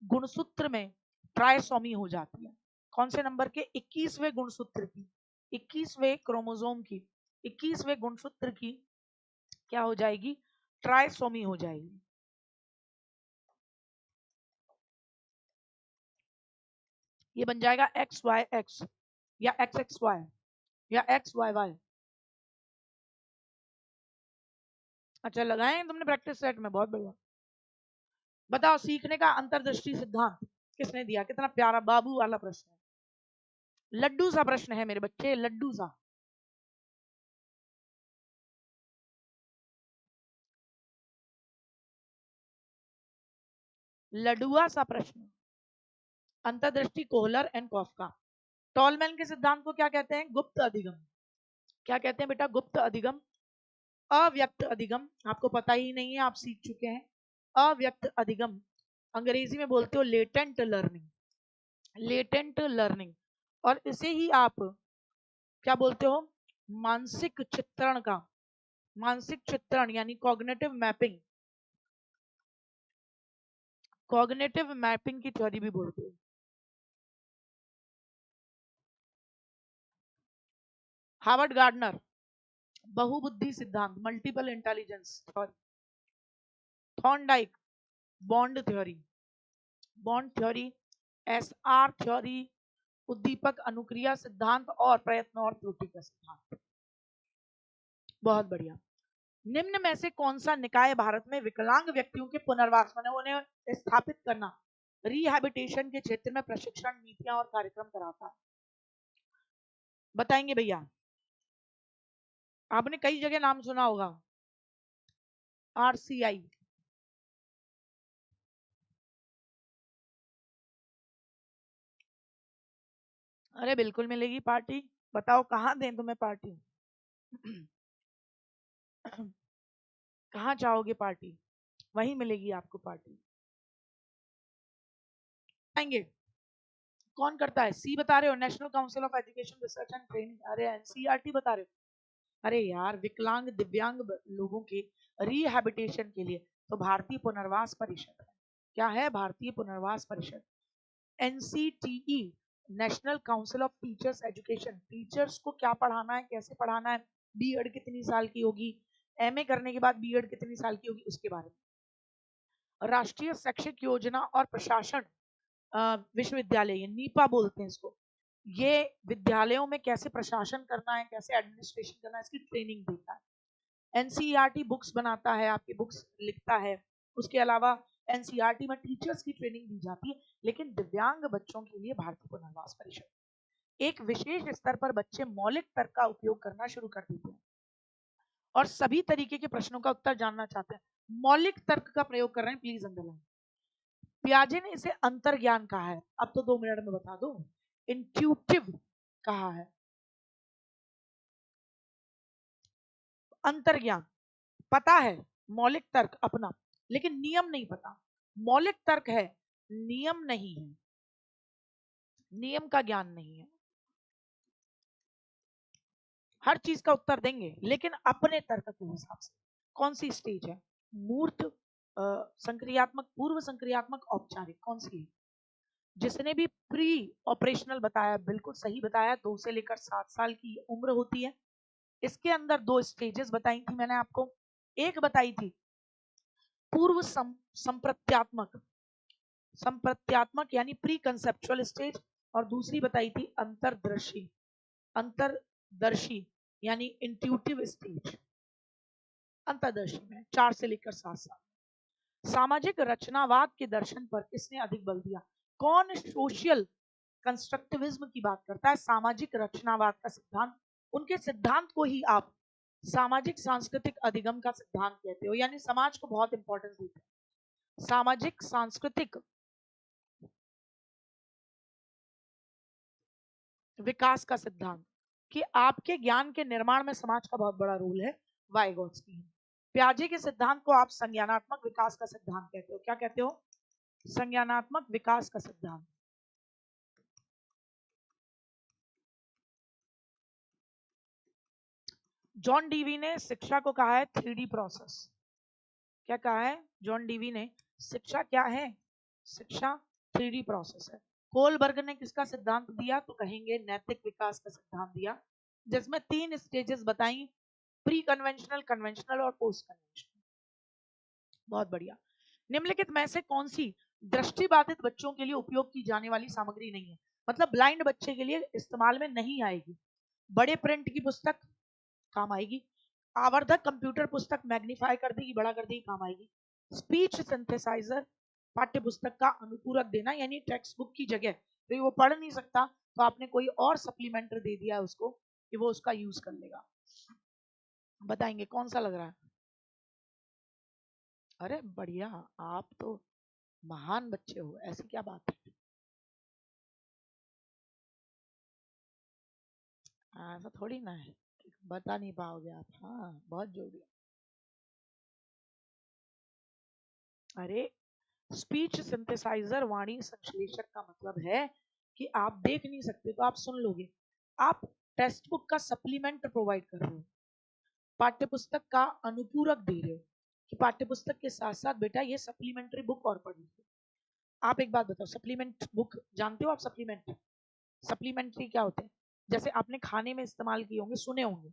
गुणसूत्र में ट्रायसोमी हो जाती है? कौन से नंबर के? 21वें गुणसूत्र की, 21वें क्रोमोसोम की, 21वें गुणसूत्र की क्या हो जाएगी? ट्रायसोमी हो जाएगी। ये बन जाएगा XYX या XXY या XYY। अच्छा लगाए तुमने प्रैक्टिस सेट में, बहुत बढ़िया। बताओ सीखने का अंतर्दृष्टि सिद्धांत किसने दिया? कितना प्यारा बाबू वाला प्रश्न है, लड्डू सा प्रश्न है मेरे बच्चे, लड्डू सा। लडुआ सा प्रश्न। अंतर्दृष्टि, कोहलर एंड कॉफका। टॉलमैन के सिद्धांत को क्या कहते हैं? गुप्त अधिगम। क्या कहते हैं बेटा? गुप्त अधिगम। अव्यक्त अधिगम आपको पता ही नहीं है, आप सीख चुके हैं। अव्यक्त अधिगम अंग्रेजी में बोलते हो लेटेंट लर्निंग, लेटेंट लर्निंग। और इसे ही आप क्या बोलते हो? मानसिक चित्रण का, मानसिक चित्रण यानी कॉग्निटिव मैपिंग, कॉग्निटिव मैपिंग की थ्योरी भी बोलते हो। हार्वर्ड गार्डनर बहुबुद्धि सिद्धांत, multiple intelligence theory. Thorndike bond theory, bond theory. SR theory उद्दीपक अनुक्रिया सिद्धांत और प्रयत्न और त्रुटि का सिद्धांत। बहुत बढ़िया। निम्न में से कौन सा निकाय भारत में विकलांग व्यक्तियों के पुनर्वास माने उन्हें स्थापित करना, रिहैबिलिटेशन के क्षेत्र में प्रशिक्षण नीतियां और कार्यक्रम कराता है? बताएंगे भैया? आपने कई जगह नाम सुना होगा। आरसीआई। अरे बिल्कुल मिलेगी पार्टी। बताओ कहाँ दें तुम्हें पार्टी? कहाँ चाहोगे पार्टी? वहीं मिलेगी आपको पार्टी। आएंगे। कौन करता है? सी बता रहे हो? National council of education research and training. अरे एनसीईआरटी बता रहे हो? अरे यार, विकलांग दिव्यांग लोगों के रिहैबिलिटेशन के लिए तो भारतीय पुनर्वास परिषद है। क्या है? भारतीय पुनर्वास परिषद। NCTE, national council of teachers education. Teachers को क्या पढ़ाना है, कैसे पढ़ाना है, बीएड कितनी साल की होगी, एमए करने के बाद बीएड कितनी साल की होगी, उसके बारे में। राष्ट्रीय शैक्षिक योजना और प्रशासन विश्वविद्यालय, ये नीपा बोलते हैं इसको। ये विद्यालयों में कैसे प्रशासन करना है, कैसे एडमिनिस्ट्रेशन करना है, इसकी ट्रेनिंग देता है। एनसीईआरटी बुक्स बनाता है, आपकी बुक्स लिखता है। उसके अलावा एनसीईआरटी में टीचर्स की ट्रेनिंग दी जाती है। लेकिन दिव्यांग बच्चों के लिए भारतीय पुनर्वास परिषद। एक विशेष स्तर पर बच्चे मौलिक तर्क का उपयोग करना शुरू कर देते हैं और सभी तरीके के प्रश्नों का उत्तर जानना चाहते हैं। मौलिक तर्क का प्रयोग कर रहे हैं, प्लीज अंडरलाइन। पियाजे ने इसे अंतर्ज्ञान कहा है। अब तो 2 मिनट में बता दो। इंट्यूटिव कहा है। अंतर्ज्ञान पता है, मौलिक तर्क अपना, लेकिन नियम नहीं पता। मौलिक तर्क है, नियम नहीं है, नियम का ज्ञान नहीं है। हर चीज का उत्तर देंगे लेकिन अपने तर्क के हिसाब से। कौन सी स्टेज है? मूर्त, संक्रियात्मक, पूर्व संक्रियात्मक, औपचारिक, कौन सी है? जिसने भी प्री ऑपरेशनल बताया बिल्कुल सही बताया। 2 से लेकर 7 साल की उम्र होती है। इसके अंदर 2 स्टेजेस बताई थी मैंने आपको। एक बताई थी पूर्व संप्रत्यात्मक, संप्रत्यात्मक यानी प्री कंसेप्चुअल स्टेज, और दूसरी बताई थी अंतर्दर्शी, अंतर्दर्शी यानी इंट्यूटिव स्टेज। अंतर्दर्शी में 4 से लेकर 7 साल। सामाजिक रचनावाद के दर्शन पर किसने अधिक बल दिया? कौन सोशल कंस्ट्रक्टिविज्म की बात करता है? सामाजिक रचनावाद का सिद्धांत। उनके सिद्धांत को ही आप सामाजिक सांस्कृतिक अधिगम का सिद्धांत कहते हो, यानी समाज को बहुत इंपॉर्टेंस देते हैं। सामाजिक सांस्कृतिक विकास का सिद्धांत कि आपके ज्ञान के निर्माण में समाज का बहुत बड़ा रोल है। वाइगोत्स्की। प्याजे के सिद्धांत को आप संज्ञानात्मक विकास का सिद्धांत कहते हो। क्या कहते हो? संज्ञानात्मक विकास का सिद्धांत। जॉन डीवी ने शिक्षा को कहा है 3D प्रोसेस। क्या कहा है जॉन डीवी ने? शिक्षा क्या है? शिक्षा 3D प्रोसेस है। कोलबर्ग ने किसका सिद्धांत दिया? तो कहेंगे नैतिक विकास का सिद्धांत दिया, जिसमें 3 स्टेजेस बताई, प्री कन्वेंशनल, कन्वेंशनल और पोस्ट कन्वेंशनल। बहुत बढ़िया। निम्नलिखित में से कौन सी दृष्टिबाधित बच्चों के लिए उपयोग की जाने वाली सामग्री नहीं है, मतलब ब्लाइंड बच्चे के लिए इस्तेमाल में नहीं आएगी? बड़े प्रिंट की पुस्तक काम आएगी, आवर्धक कंप्यूटर पुस्तक मैग्नीफाई कर देगी, बड़ा कर देगी, काम आएगी। स्पीच सिंथेसाइजर पाठ्य पुस्तक का अनुपूरक देना, यानी टेक्स्ट बुक की जगह तो वो पढ़ नहीं सकता तो आपने कोई और सप्लीमेंट दे दिया है उसको कि वो उसका यूज कर लेगा। बताएंगे कौन सा लग रहा है? अरे बढ़िया, आप तो महान बच्चे हो, ऐसी क्या बात है? ऐसा थोड़ी ना है कि बता नहीं पाओगे आप। हाँ, बहुत जरूरी है। अरे, स्पीच सिंथेसाइजर वाणी संश्लेषक का मतलब है कि आप देख नहीं सकते तो आप सुन लोगे। आप टेक्स्ट बुक का सप्लीमेंट प्रोवाइड कर रहे हो, पाठ्य पुस्तक का अनुपूरक दे रहे हो कि पाठ्य पुस्तक के साथ साथ बेटा ये सप्लीमेंट्री बुक और पढ़ लीजिए। आप एक बात बताओ, सप्लीमेंट बुक जानते हो आप? सप्लीमेंट, सप्लीमेंट्री क्या होते हैं? जैसे आपने खाने में इस्तेमाल किए होंगे, सुने होंगे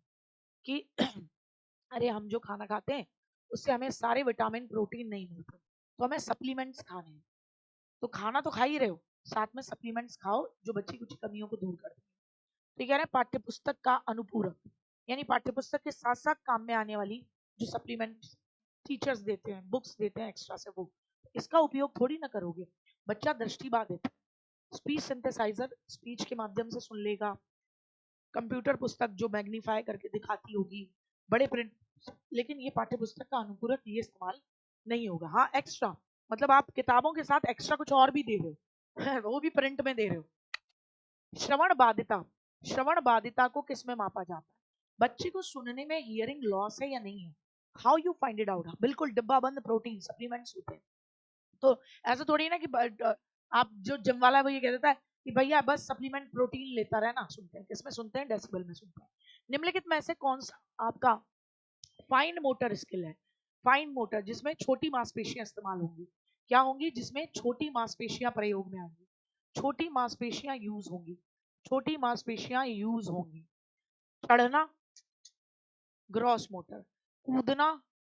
कि अरे हम जो खाना खाते हैं उससे हमें सारे विटामिन प्रोटीन नहीं मिलते, तो हमें सप्लीमेंट्स खाने हैं। तो खाना तो खा ही रहे हो, साथ में सप्लीमेंट्स खाओ जो बच्ची कुछ कमियों को दूर कर देंगे। तो कह रहे हैं पाठ्य पुस्तक का अनुपूरक, यानी पाठ्य पुस्तक के साथ साथ काम में आने वाली जो सप्लीमेंट टीचर्स देते हैं, बुक्स देते हैं एक्स्ट्रा से, वो इसका उपयोग थोड़ी ना करोगे। बच्चा दृष्टि बाधित है, स्पीच सिंथेसाइजर स्पीच के माध्यम से सुन लेगा, कंप्यूटर पुस्तक जो मैग्नीफाई करके दिखाती होगी, बड़े प्रिंट, लेकिन ये पाठ्य पुस्तक का अनुपूरक ये इस्तेमाल नहीं होगा। हाँ, एक्स्ट्रा मतलब आप किताबों के साथ एक्स्ट्रा कुछ और भी दे रहे हो वो भी प्रिंट में दे रहे हो। श्रवण बाधिता, श्रवण बाधिता को किस में मापा जाता है? बच्चे को सुनने में हियरिंग लॉस है या नहीं है, how you find it out? बिल्कुल डिब्बा बंद प्रोटीन सप्लीमेंट्स होते हैं। तो ऐसा थोड़ी ना कि आप जो जिम वाला है वो ये कह देता है कि भैया बस सप्लीमेंट प्रोटीन लेता रहना। सुनते हैं किसमें? सुनते हैं डेसिबल में सुनते हैं। निम्नलिखित में से कौन सा आपका फाइन मोटर स्किल है? फाइन मोटर जिसमें छोटी मांसपेशियां इस्तेमाल होंगी, क्या होंगी? जिसमें छोटी मांसपेशियां प्रयोग में आएंगी, छोटी मांसपेशियां यूज होंगी, छोटी मांसपेशियां यूज होंगी। चढ़ना ग्रॉस मोटर, कूदना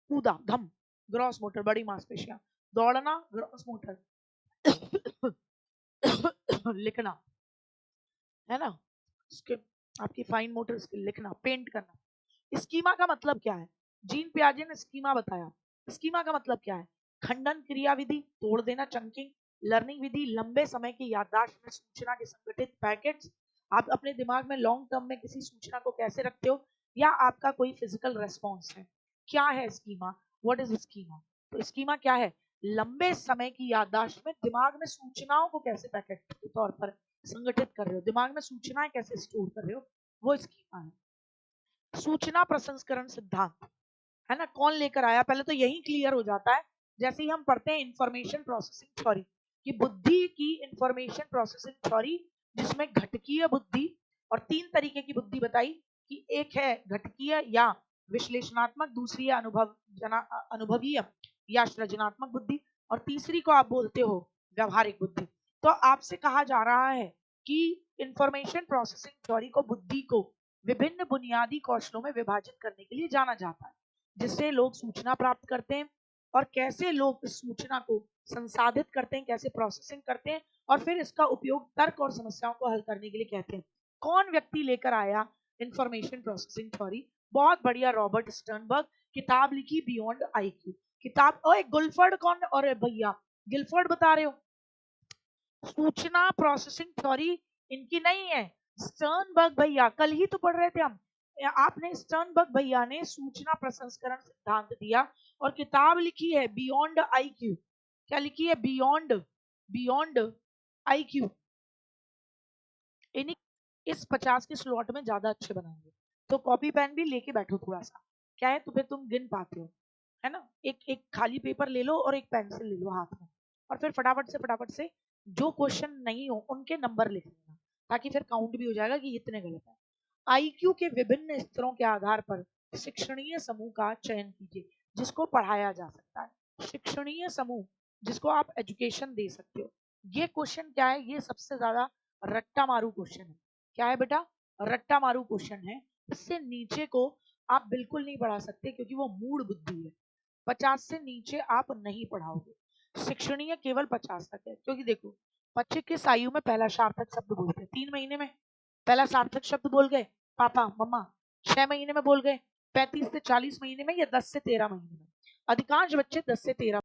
कूदा धम ग्रॉस मोटर बड़ी मांसपेशियां, दौड़ना ग्रॉस मोटर लिखना है ना, आपकी फाइन मोटर स्किल, लिखना, पेंट करना। स्कीमा का मतलब क्या है? जीन पियाजे ने स्कीमा बताया। स्कीमा का मतलब क्या है? खंडन क्रिया विधि, तोड़ देना, चंकिंग। लर्निंग विधि, लंबे समय की याददाश्त में सूचना के संगठित पैकेट्स। आप अपने दिमाग में लॉन्ग टर्म में किसी सूचना को कैसे रखते हो, या आपका कोई फिजिकल रेस्पॉन्स है। क्या है स्कीमा? What is schema? तो स्कीमा क्या है? लंबे समय की याददाश्त में दिमाग में सूचनाओं को कैसे पैकेट के तौर पर संगठित कर रहे हो, दिमाग में सूचनाएं कैसे स्टोर कर रहे हो, वो स्कीमा है। सूचना प्रसंस्करण सिद्धांत है ना, कौन लेकर आया? पहले तो यही क्लियर हो जाता है जैसे ही हम पढ़ते हैं इंफॉर्मेशन प्रोसेसिंग थ्योरी, कि बुद्धि की इंफॉर्मेशन प्रोसेसिंग थ्योरी, जिसमें घटकीय बुद्धि और तीन तरीके की बुद्धि बताई, कि एक है घटकीय या विश्लेषणात्मक, दूसरी है अनुभवीय या सृजनात्मक बुद्धि, और तीसरी को आप बोलते हो व्यवहारिक बुद्धि। तो आपसे कहा जा रहा है कि इंफॉर्मेशन प्रोसेसिंग थ्योरी को, बुद्धि को विभिन्न बुनियादी कौशलों में विभाजित करने के लिए जाना जाता है, जिससे लोग सूचना प्राप्त करते हैं और कैसे लोग इस सूचना को संसाधित करते हैं, कैसे प्रोसेसिंग करते हैं, और फिर इसका उपयोग तर्क और समस्याओं को हल करने के लिए कहते हैं। कौन व्यक्ति लेकर आया इंफॉर्मेशन प्रोसेसिंग थ्योरी? बहुत बढ़िया, रॉबर्ट स्टर्नबर्ग। किताब लिखी बियॉन्ड आईक्यू। किताब, ओए गुल्फर्ड कौन? और भैया गिलफर्ड बता रहे हो? सूचना प्रोसेसिंग थ्योरी इनकी नहीं है, स्टर्नबर्ग भैया, कल ही तो पढ़ रहे थे हम। आपने स्टर्नबर्ग भैया ने सूचना प्रसंस्करण सिद्धांत दिया और किताब लिखी है बियॉन्ड आईक्यू। क्या लिखी है? Beyond, beyond IQ. इन्हीं इस 50 के स्लॉट में ज्यादा अच्छे बनाएंगे, तो कॉपी पेन भी लेके बैठो थोड़ा सा, क्या है तो फिर तुम गिन पाते हो, है ना। एक एक खाली पेपर ले लो और एक पेंसिल ले लो हाथ में, और फिर फटाफट से जो क्वेश्चन नहीं हो उनके नंबर लिख लेना, ताकि फिर काउंट भी हो जाएगा कि इतने गलत है। आईक्यू के विभिन्न स्तरों के आधार पर शिक्षणीय समूह का चयन कीजिए जिसको पढ़ाया जा सकता है। शिक्षणीय समूह जिसको आप एजुकेशन दे सकते हो। ये क्वेश्चन क्या है? ये सबसे ज्यादा रट्टा मारू क्वेश्चन है। क्या है बेटा? रट्टा मारू क्वेश्चन है। इससे नीचे को आप बिल्कुल नहीं पढ़ा सकते क्योंकि वो मूड बुद्धि है। 50 से नीचे आप नहीं पढ़ाओगे। शिक्षणीय केवल 50 तक है, क्योंकि देखो 25 आयु में पहला सार्थक शब्द बोलते हैं, 3 महीने में पहला सार्थक शब्द बोल गए पापा मम्मा, 6 महीने में बोल गए, 35 से 40 महीने में, या 10 से 13 महीने में। अधिकांश बच्चे 10 से 13